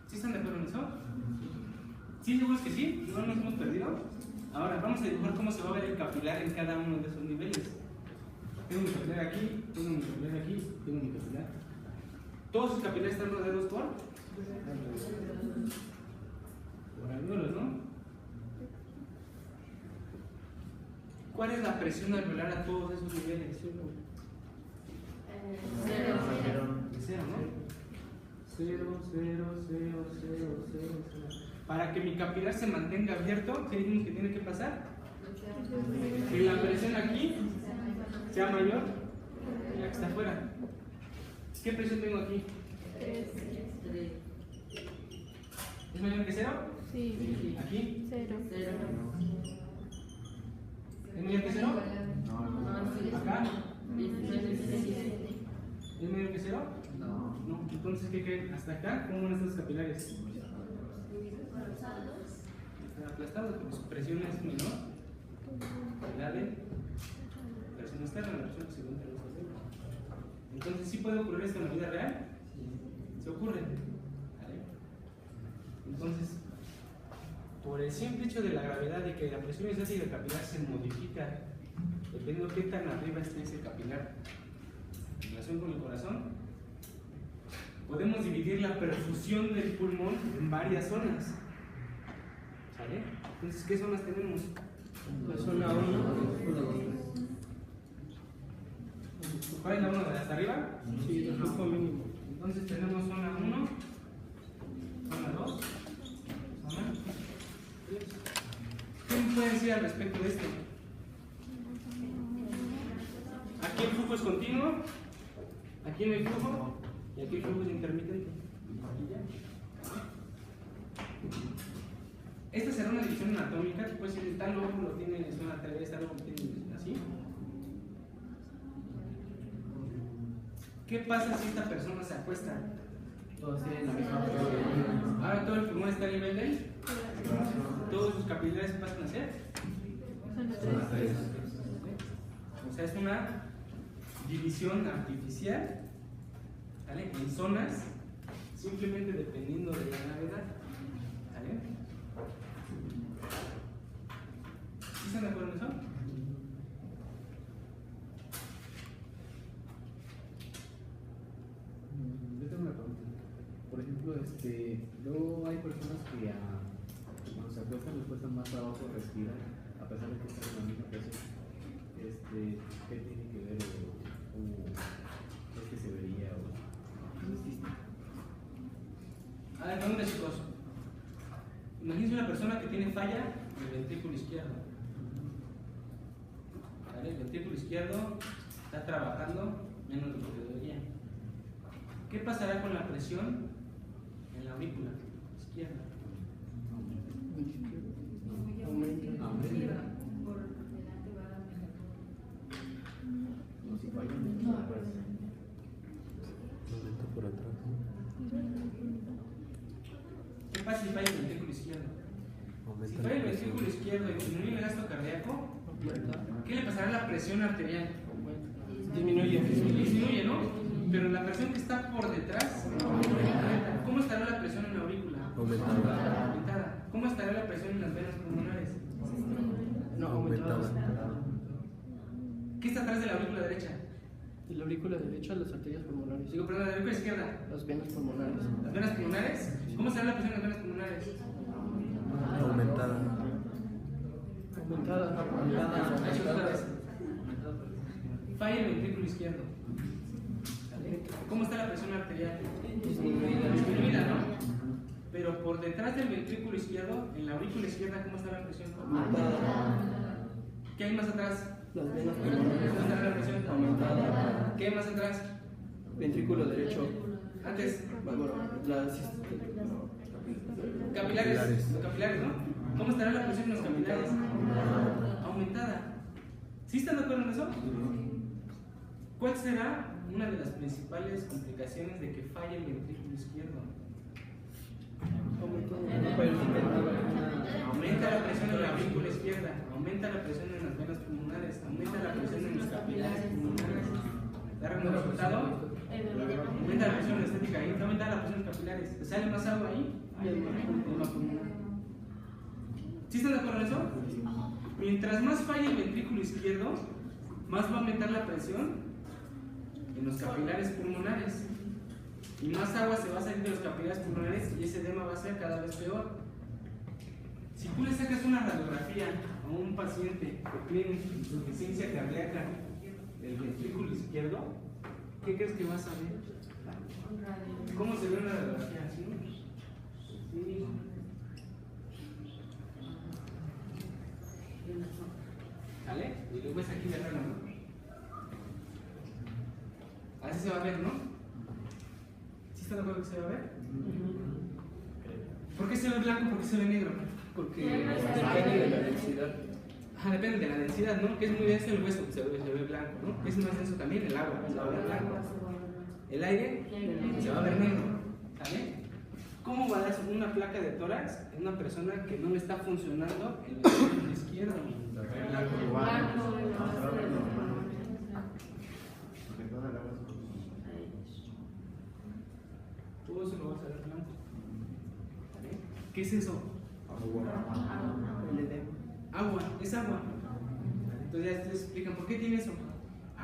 ¿Sí están de acuerdo en eso? ¿Sí, seguros que sí? ¿No nos hemos perdido? Ahora vamos a dibujar cómo se va a ver el capilar en cada uno de esos niveles. Tengo mi capilar aquí, tengo mi capilar aquí, tengo mi capilar. ¿Todos sus capilares están rodeados por alvéolos, ¿no? ¿Cuál es la presión alveolar a todos esos niveles? Cero, ¿no? 0, 0, 0, 0, 0, 0. Para que mi capilar se mantenga abierto, ¿qué dijimos que tiene que pasar? Que la presión aquí sea mayor que la que está afuera. ¿Qué presión tengo aquí? ¿Es mayor que 0? Sí. ¿Aquí? 0. ¿Es mayor que 0? ¿Acá? ¿Es mayor que 0? No. Entonces, ¿qué creen? Hasta acá, ¿cómo van a estar los capilares? Están aplastados porque su presión es menor. La de presión externa, la presión que se encuentra en los dedos. Entonces, ¿sí puede ocurrir esto en la vida real? Se ocurre. ¿Vale? Entonces, por el simple hecho de la gravedad de que la presión estática del capilar se modifica dependiendo de qué tan arriba esté ese capilar en relación con el corazón, podemos dividir la perfusión del pulmón en varias zonas. ¿Sale? Entonces, ¿qué zonas tenemos? La zona 1. ¿Cuál es la 1 de hasta arriba? Sí, de flujo mínimo. Entonces tenemos zona 1, zona 2, zona 3. ¿Qué me pueden decir al respecto de esto? Aquí el flujo es continuo, aquí no hay flujo y aquí el flujo es intermitente. Y ya. Esta será una división anatómica que puede decir tal óvulo tiene zona 3, tal óvulo tiene así. ¿Qué pasa si esta persona se acuesta? Todos tienen la misma presión. Ahora todo el pulmón está a nivel de él. Todos sus capilares pasan a ser. O sea, es una división artificial, ¿vale? En zonas, simplemente dependiendo de la gravedad. ¿Vale? ¿Sí están de acuerdo en eso? Yo tengo una pregunta. Por ejemplo, luego hay personas que cuando se acuestan les cuesta más trabajo respirar, a pesar de que están en la misma presión. ¿Qué tiene que ver o cómo es que se vería o qué es distinto? A ver, pregunta, chicos. Imagínense una persona que tiene falla en el ventrículo izquierdo. ¿Vale? El ventrículo izquierdo está trabajando menos de lo que debería. ¿Qué pasará con la presión en la aurícula izquierda? Aumenta. No, si falla, Aumenta por atrás. ¿Qué pasa si falla el ventrículo izquierdo? Si falla el ventrículo izquierdo y disminuye el gasto cardíaco, ¿qué le pasará a la presión arterial? Disminuye. Disminuye, ¿no? Pero la presión que está por detrás aumenta. ¿Cómo estará la presión en la aurícula? Aumentada. ¿Cómo estará la presión en las venas pulmonares? No, aumentada. ¿Qué está atrás de la aurícula derecha? De la aurícula derecha, las arterias pulmonares. Digo, perdón, la aurícula izquierda. Las venas pulmonares. ¿Las venas pulmonares? ¿Cómo estará la presión en las venas pulmonares? Aumentada. Aumentada. Eso otra vez. Falla el ventrículo izquierdo. ¿Vale? ¿Cómo está la presión arterial? Disminuida, ¿no? Pero por detrás del ventrículo izquierdo, en la aurícula izquierda, ¿cómo está la presión? Aumentada. ¿Qué hay más atrás? Las venas ¿Cómo pulmonares. está la presión? Aumentada. ¿Qué hay más atrás? Ventrículo derecho. Antes, Bueno, las capilares. Los capilares, ¿no? ¿Cómo estará la presión en los capilares? Aumentada. ¿Sí están de acuerdo en eso? ¿Cuál será una de las principales complicaciones de que falle el ventrículo izquierdo? Aumenta la presión en la aurícula izquierda, aumenta la presión en las venas pulmonares, aumenta la presión en los capilares pulmonares. ¿Da un resultado? Aumenta la presión en la estética ahí, aumenta la presión en los capilares. ¿Sale más agua ahí? Edema pulmonar. ¿Sí están de acuerdo en eso? Mientras más falle el ventrículo izquierdo, más va a aumentar la presión en los capilares pulmonares. Y más agua se va a salir de los capilares pulmonares y ese edema va a ser cada vez peor. Si tú le sacas una radiografía a un paciente que tiene insuficiencia cardíaca del ventrículo izquierdo, ¿qué crees que vas a ver? ¿Cómo se ve una radiografía? ¿Sí? Sí. así se va a ver, ¿no? ¿Sí están de acuerdo que se va a ver? ¿Por qué se ve blanco? ¿Por qué se ve negro? Porque depende de la densidad. Ajá, depende de la densidad, ¿no? Que es muy denso el hueso, se ve blanco, ¿no? Que es más denso también el agua, se va a ver blanco. El aire se va a ver negro, ¿sale? ¿Cómo va a dar una placa de tórax en una persona que no le está funcionando el ventrículo izquierdo? Todo eso lo vas a ver blanco. ¿Vale? ¿Qué es eso? Agua, es agua. Entonces ya te explican por qué tiene eso.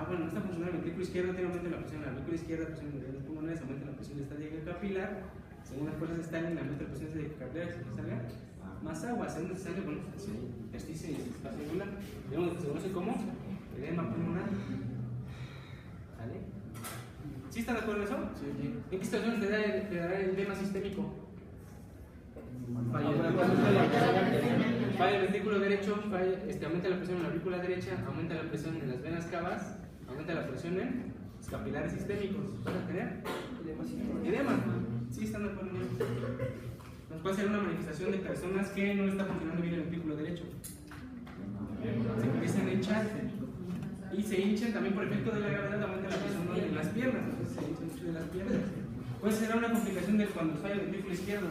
Bueno, no está funcionando el ventrículo izquierdo, tiene aumento de la presión en la aurícula izquierda, presión en los pulmones, aumenta la presión estática capilar. Según las fuerzas de Stalin, aumenta la presión estática capilar, se salga más agua. Según se salga, bueno, se intersticia y se espacio angular. Se conoce como edema pulmonar. ¿Vale? ¿Sí están de acuerdo en eso? Sí. ¿En qué situaciones te dará el edema sistémico? Falla el ventrículo derecho, aumenta la presión en la aurícula derecha, aumenta la presión en las venas cavas, aumenta la presión en los capilares sistémicos. ¿Vas a tener? Edema. ¿Sí están de acuerdo en eso? Nos puede ser una manifestación de personas que no le está funcionando bien el ventrículo derecho. Se empiezan a hinchar y se hinchan también por efecto de la gravedad, aumenta la presión en las piernas, entonces se hinchan mucho de las piernas. Puede ser una complicación de cuando falla el ventrículo izquierdo.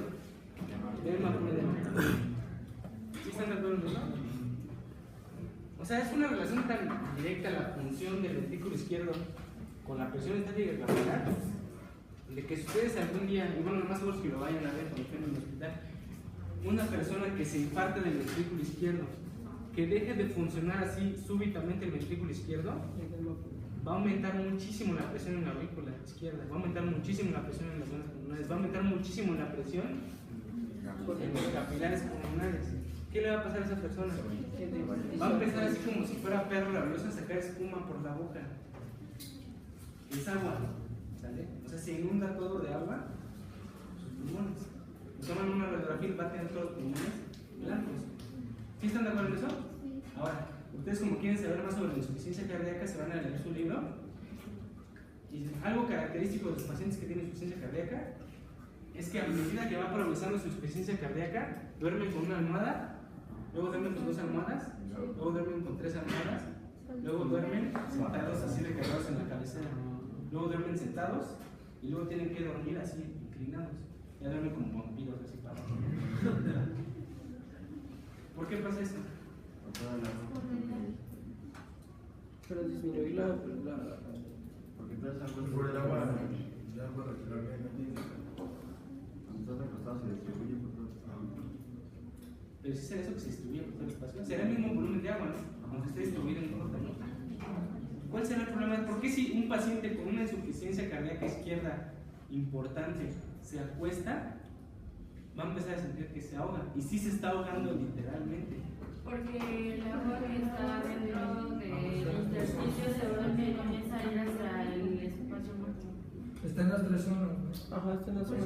Edema por edema. ¿Sí están de acuerdo en eso? O sea, es una relación tan directa la función del ventrículo izquierdo con la presión estática capilar, de que si ustedes algún día, y bueno, lo más seguro es que lo vayan a ver cuando estén en el hospital, una persona que se infarte del ventrículo izquierdo, que deje de funcionar así súbitamente el ventrículo izquierdo, va a aumentar muchísimo la presión en la aurícula izquierda, va a aumentar muchísimo la presión en las venas pulmonares, va a aumentar muchísimo la presión en los capilares pulmonares. ¿Qué le va a pasar a esa persona? Va a empezar así como si fuera perro rabioso a sacar espuma por la boca. Es agua, ¿sale? O sea, se inunda todo de agua sus pulmones. Toman una radiografía y va a tener todos los pulmones blancos. ¿Sí están de acuerdo en eso? Ahora, ustedes como quieren saber más sobre la insuficiencia cardíaca, se van a leer su libro. Y algo característico de los pacientes que tienen insuficiencia cardíaca es que a medida que va progresando su insuficiencia cardíaca, duermen con una almohada, luego duermen con 2 almohadas, luego duermen con 3 almohadas, luego duermen sentados así recargados en la cabecera, luego duermen sentados y luego tienen que dormir así inclinados. Ya duermen como vampiros así parados. ¿Por qué pasa eso? Para disminuir la porque entonces por el agua regularmente estás recostado se distribuye por todo. Pero si será eso que se distribuye por todo el espacio, será el mismo volumen de agua, ¿no? Aunque esté distribuido en todo el. ¿Cuál será el problema? ¿Por qué si un paciente con una insuficiencia cardíaca izquierda importante se acuesta, va a empezar a sentir que se ahoga? Y sí se está ahogando literalmente. Porque el agua que está dentro del intersticio seguramente comienza a ir hacia el espacio muerto. está en las 3 zonas. Ajá, está en las zonas.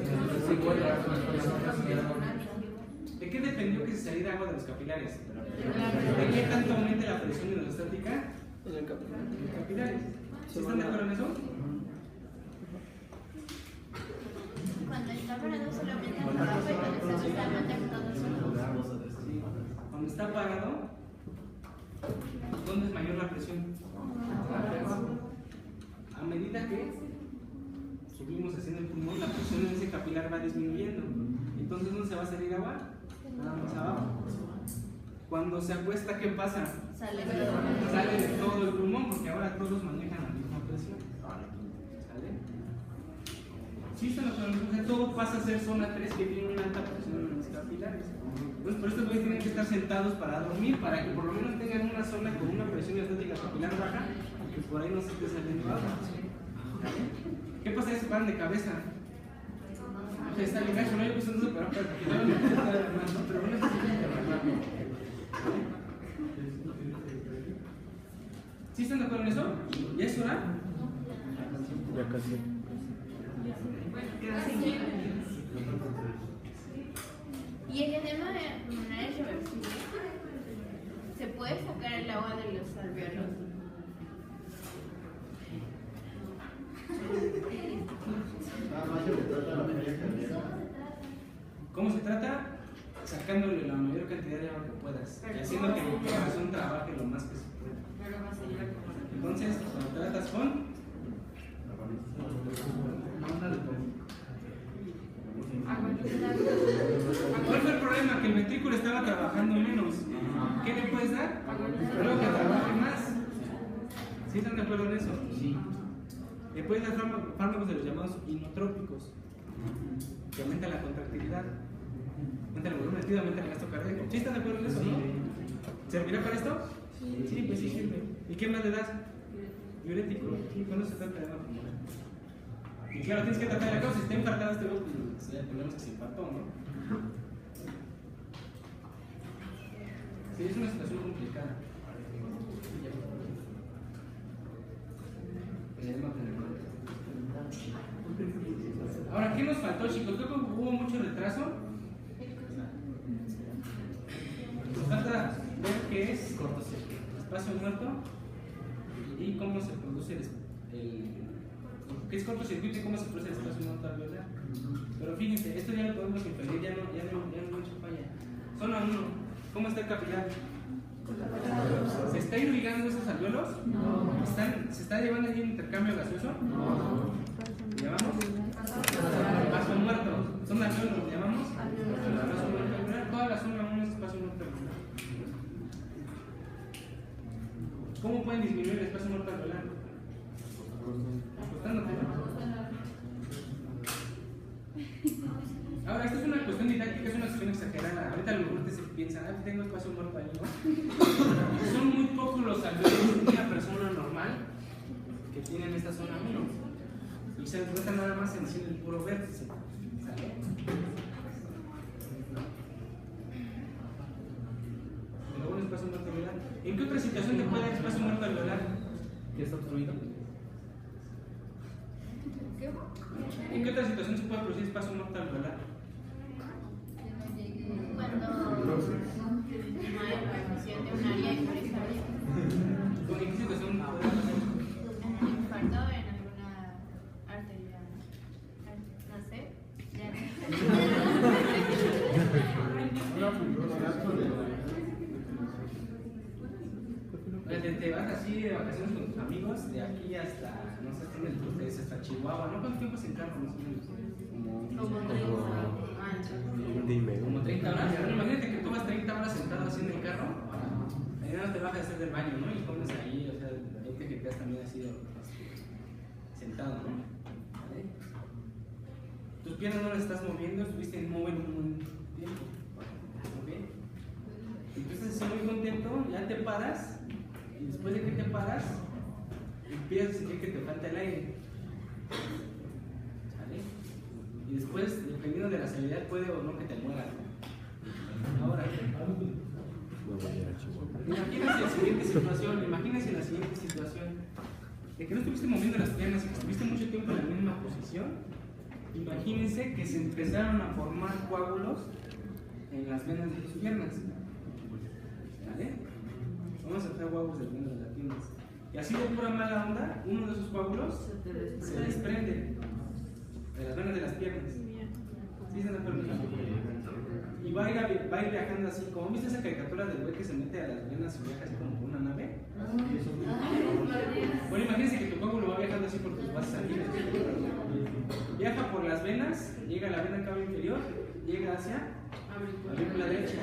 ¿De qué dependió que se saliera agua de los capilares? ¿De qué tanto aumenta la presión hidrostática? En el capilar. En los capilares. ¿Sí están de acuerdo en eso? Cuando está parado solamente hacia abajo y cuando está totalmente todo solo. Sí. Cuando está parado, ¿dónde es mayor la presión? A medida que subimos haciendo el pulmón, la presión en ese capilar va disminuyendo. Entonces, ¿dónde se va a salir agua? Nada más abajo. Cuando se acuesta, ¿qué pasa? Sale De todo el pulmón, porque ahora todos manejan la misma presión. ¿Sale? Sí, todo pasa a ser zona 3 que tiene una alta presión en los capilares. Entonces, por esto tienen que estar sentados para dormir, para que por lo menos tengan una zona con una presión hidrostática capilar baja, que por ahí no se esté saliendo agua. ¿Qué pasa si se paran de cabeza? Está bien gacho, no hay cuestión de eso, pero bueno, ¿sí están de acuerdo en eso? ¿Ya es hora? Ya casi. ¿Y el edema pulmonar es reversible? ¿Se puede sacar el agua de los alveolos? ¿Cómo se trata? Sacándole la mayor cantidad de agua que puedas y haciendo que el corazón trabaje lo más que se pueda. Pero va a seguir como. Entonces, cuando tratas con ¿cuál fue el problema? Que el ventrículo estaba trabajando menos. ¿Qué le puedes dar? Algo que trabaje más. ¿Sí están de acuerdo en eso? Sí. Le puedes dar fármacos de los llamados inotrópicos, que aumentan la contractilidad, aumentan el volumen latido, aumentan el gasto cardíaco. ¿Sí están de acuerdo en eso, no? ¿Servirá para esto? Sí, pues sí sirve. ¿Y qué más le das? Diurético. ¿Cuándo se trata de una pulmonar? Y claro, tienes que tratar de la causa. Si está infartado este grupo, pues ya tenemos que se infartó, ¿no? Sí, es una situación complicada. Ahora, ¿qué nos faltó, chicos? Creo que hubo mucho retraso. Nos falta ver qué es espacio muerto y cómo se produce qué es cortocircuito y cómo se produce el espacio muerto alveolar. Pero fíjense, esto ya lo podemos inferir, ya no mucho falla. Zona 1, ¿cómo está el capilar? ¿Se está irrigando esos alveolos? No. ¿Se está llevando ahí un intercambio gaseoso? No. ¿Llamamos? Espacio muerto. ¿Son alveolos? ¿Llamamos? Espacio muerto alveolar. Toda la zona 1 es espacio muerto alveolar. ¿Cómo pueden disminuir el espacio muerto alveolar? Acostándote. Ahora, esta es una cuestión didáctica, es una cuestión exagerada. Ahorita a lo mejor se piensa, tengo espacio muerto ahí, ¿no? Son muy pocos los alveolos de una persona normal que tienen esta zona 1. Y se encuentra nada más en el puro vértice. ¿Sale? Pero un espacio muerto alveolar. ¿En qué otra situación te puede dar espacio muerto alveolar? ¿Que está obstruido? ¿En qué otra situación se puede producir espacio muerto alveolar? Cuando no hay perfusión de un área inferior. ¿En qué situación puede pasar? Infarto en alguna arteria. No sé. Te vas así de vacaciones con tus amigos de aquí hasta, no sé, ustedes hasta Chihuahua, ¿no? ¿Cuánto tiempo se encargan más o menos? Como 30 horas. Bueno, imagínate que tú vas 30 horas sentado así en el carro, ahí no te bajas a hacer del baño, ¿no? Y comes ahí, o sea, ahí te quedas también así sentado, ¿no? ¿Vale? Tus piernas no las estás moviendo, estuviste inmóvil un buen tiempo. ¿Ok? Entonces, estás muy contento, ya te paras. Y después de que te paras, empiezas a sentir que te falta el aire. ¿Sale? Y después, dependiendo de la severidad, puede o no que te mueras. Ahora, imagínense la siguiente situación, de que no estuviste moviendo las piernas y que estuviste mucho tiempo en la misma posición. Imagínense que se empezaron a formar coágulos en las venas de tus piernas. ¿Vale? Vamos a traer coágulos de venas de las piernas. Y así de pura mala onda, uno de esos coágulos se desprende de las venas de las piernas. ¿Sí se dan cuenta? Y va a ir viajando así, como viste esa caricatura del güey que se mete a las venas y viaja así como por una nave. Bueno, imagínense que tu coágulo va viajando así por tus vasos sanguíneos. Viaja por las venas, llega a la vena cava inferior, llega hacia la aurícula derecha,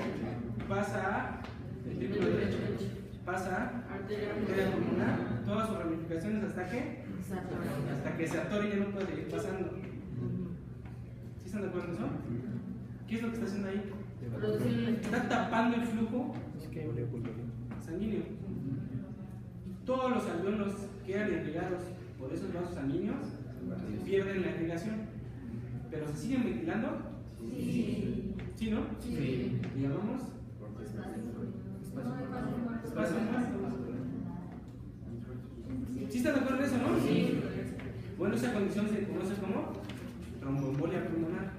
pasa a ventrículo derecho, pasa a arteria pulmonar, todas sus ramificaciones hasta que se atore y ya no puede seguir pasando. ¿Sí están de acuerdo en eso? ¿Qué es lo que está haciendo ahí? Está tapando el flujo sanguíneo. Todos los alveolos que eran irrigados por esos vasos sanguíneos pierden la irrigación. ¿Pero se siguen ventilando? Sí. ¿Sí, no? Sí. ¿Y llamamos? Espacio muerto. ¿Sí están de acuerdo en eso, no? Sí. Bueno, esa condición se conoce como tromboembolia pulmonar.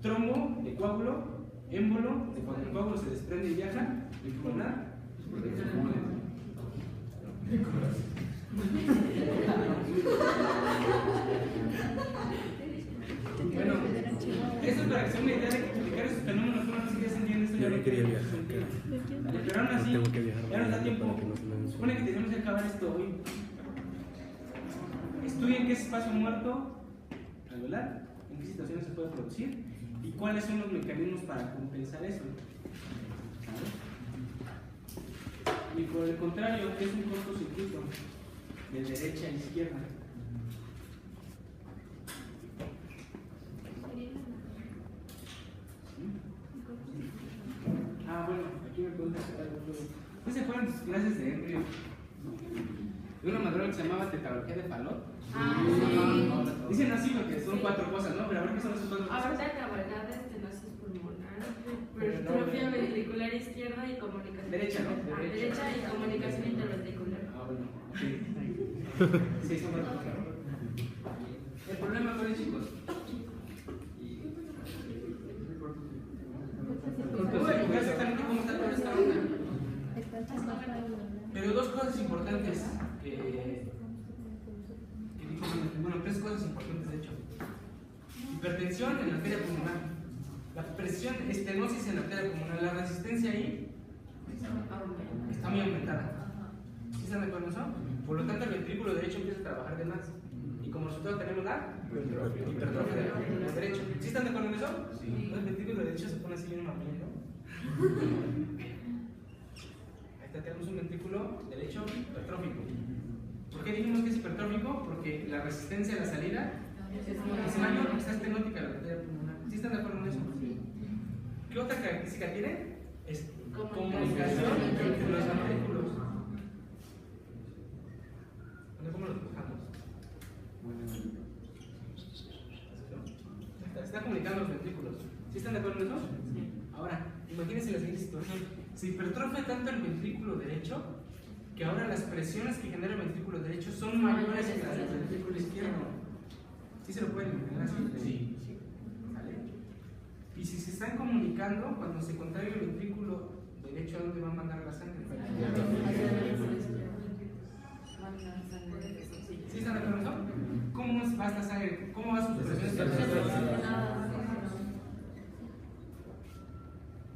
Trombo de coágulo, émbolo de cuando el coágulo se desprende y viaja, y pulmonar. Bueno, eso es para que se una idea de que explicar esos fenómenos uno no sigue entendiendo esto. Yo no quería viajar, Pero aún así, tengo que viajar ya nos da mañana tiempo. para que no se me Se supone que tenemos que acabar esto hoy. Estudien qué es espacio muerto alveolar, en qué situaciones se puede producir y cuáles son los mecanismos para compensar eso. Y por el contrario, ¿qué es un cortocircuito? De derecha a izquierda. Ah, bueno, aquí me puedo sacar otro. ¿No se acuerdan de sus clases de embryo? De una madura que se llamaba tetralogía de Fallot. Dicen así porque son 4 cosas, ¿no? Pero a ver qué son esas 4 cosas. Ahorita cabalgada de estenosis pulmonar, hipertrofia ventricular izquierda y comunicación. Derecha, ¿no? Derecha y comunicación interventricular. Ah, bueno, sí. Sí, son 4 cosas. El problema con chicos. Exactamente cómo está toda esta onda. Pero 2 cosas importantes bueno, 3 cosas importantes de hecho. Hipertensión en la arteria pulmonar, la presión, estenosis en la arteria pulmonar, la resistencia ahí está muy aumentada. ¿Sí están de acuerdo en eso? Por lo tanto el ventrículo derecho empieza a trabajar de más y como resultado tenemos la hipertrofia del derecho. ¿Sí están de acuerdo en eso? Sí. El ventrículo derecho se pone así bien mamillo. Ahí está, tenemos un ventrículo derecho hipertrófico. ¿Por qué dijimos que es hipertrófico? Porque la resistencia a la salida es mayor, está estenótica la arteria pulmonar. ¿Sí están de acuerdo en eso? ¿Qué otra característica tiene? Es comunicación entre los ventrículos. ¿Cómo los dibujamos? Está comunicando los ventrículos. ¿Sí están de acuerdo en eso? Ahora, imagínense la siguiente situación. Se hipertrofia tanto el ventrículo derecho que ahora las presiones que genera el ventrículo derecho son mayores que las del ventrículo izquierdo. ¿Sí se lo pueden imaginar así? Sí. ¿Vale? Y si se están comunicando, cuando se contrae el ventrículo derecho, ¿a dónde va a mandar la sangre? ¿Sí están de acuerdo? ¿Cómo va esta sangre? ¿Cómo va sus presiones?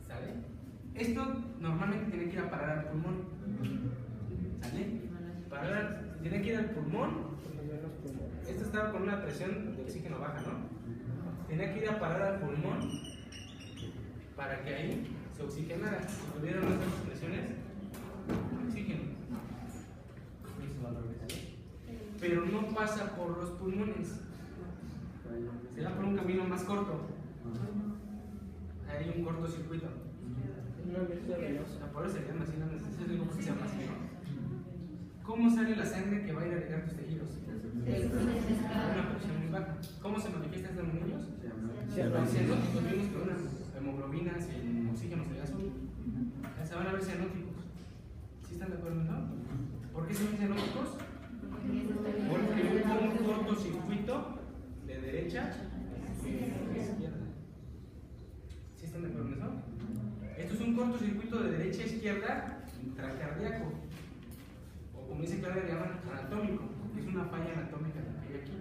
¿Sale? Esto normalmente tiene que ir a parar al pulmón. ¿Sale? Tiene que ir al pulmón. Esto estaba con una presión de oxígeno baja, ¿no? Tenía que ir a parar al pulmón para que ahí se oxigenara. Si tuvieran nuestras presiones, oxígeno. Pero no pasa por los pulmones. Se va por un camino más corto. Hay un cortocircuito. Por eso se llama así, no digo por qué se llama así, ¿no? ¿Cómo sale la sangre que va a ir a regar tus tejidos? Una presión muy baja. ¿Cómo se manifiesta esto en los niños? Cianóticos. Vimos que una hemoglobina sin oxígeno sería azul. Se van a ver cianóticos. ¿Sí están de acuerdo, no? ¿Por qué se ven cianóticos? Porque hubo un cortocircuito de derecha a izquierda. ¿Sí están de acuerdo en eso? Esto es un cortocircuito de derecha a izquierda intracardíaco, o como dice Clara, le llaman anatómico, es una falla anatómica que hay aquí.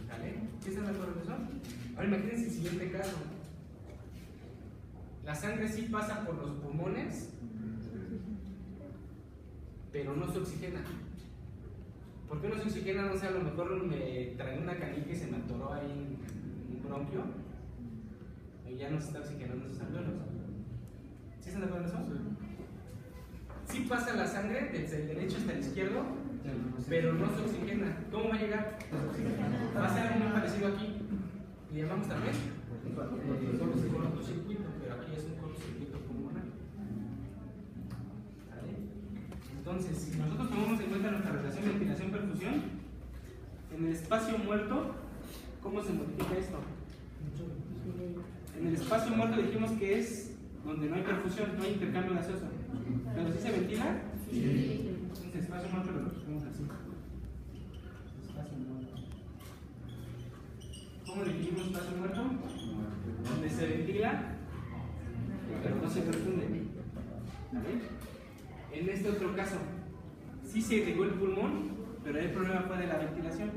¿Vale? ¿Sí están de acuerdo en eso? Ahora imagínense el siguiente caso. La sangre sí pasa por los pulmones, pero no se oxigena. ¿Por qué no se oxigena? No sé, a lo mejor me trae una canilla y se me atoró ahí en un bronquio y ya no se está oxigenando esos alveolos. ¿Sí están de acuerdo en eso? Sí pasa la sangre desde el derecho hasta el izquierdo, pero no se oxigena. ¿Cómo va a llegar? Va a ser algo muy parecido aquí. ¿Le llamamos también? Cortocircuito, pero aquí es un cortocircuito pulmonar. ¿Vale? Entonces, si nosotros tomamos en cuenta nuestra relación ventilación-perfusión, en el espacio muerto, ¿cómo se modifica esto? En el espacio muerto dijimos que es donde no hay perfusión, no hay intercambio gaseoso. ¿Pero si se ventila? Sí. Entonces, espacio muerto lo pusimos así. Espacio muerto. ¿Cómo definimos espacio muerto? Donde se ventila, pero no se perfunde. ¿Vale? En este otro caso, sí se irrigó el pulmón, pero el problema fue de la ventilación.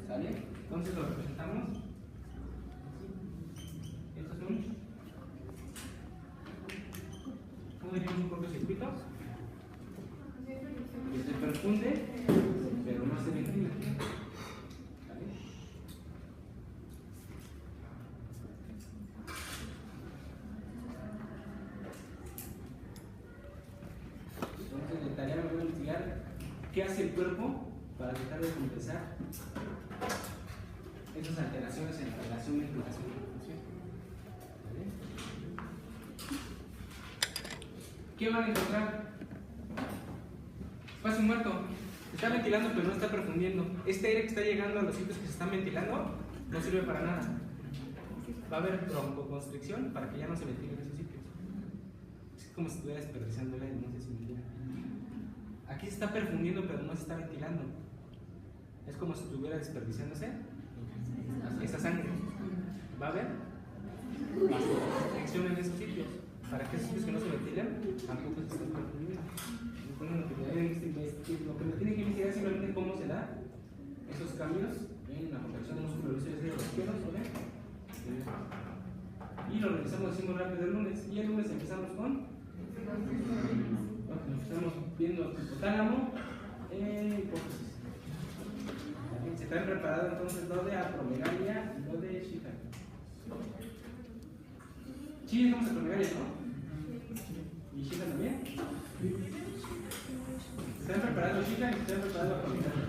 ¿Sale? Entonces lo representamos. Esto es ¿cómo diríamos un cortocircuito? Que se perfunde, pero no se ventila. ¿Vale? Entonces, de tarea me voy a investigar qué hace el cuerpo para tratar de compensar esas alteraciones en la relación ventilación-perfusión. ¿Vale? ¿Qué van a encontrar? Espacio muerto. Está ventilando pero no está perfundiendo. Este aire que está llegando a los sitios que se están ventilando no sirve para nada. Va a haber broncoconstricción para que ya no se ventilen esos sitios. Es como si estuviera desperdiciando el aire, no sé si me entienden. Aquí se está perfundiendo pero no se está ventilando. Es como si estuviera desperdiciándose esa sangre. Va a haber constricción en esos sitios. Para que esos sitios que no se ventilan tampoco se estén perfundiendo. Lo que me tiene que investigar es simplemente cómo se da esos cambios en la contracción de los músculos de los izquierdos, ¿vale? Y lo revisamos así muy rápido el lunes. Y el lunes empezamos con estamos viendo hipotálamo, hipófisis. Se están preparados entonces lo de acromegalia y lo de Chica. Sí, estamos acromegalia, ¿no? ¿Y Chica también? ¿Están preparados Chica y están preparados acromegalia?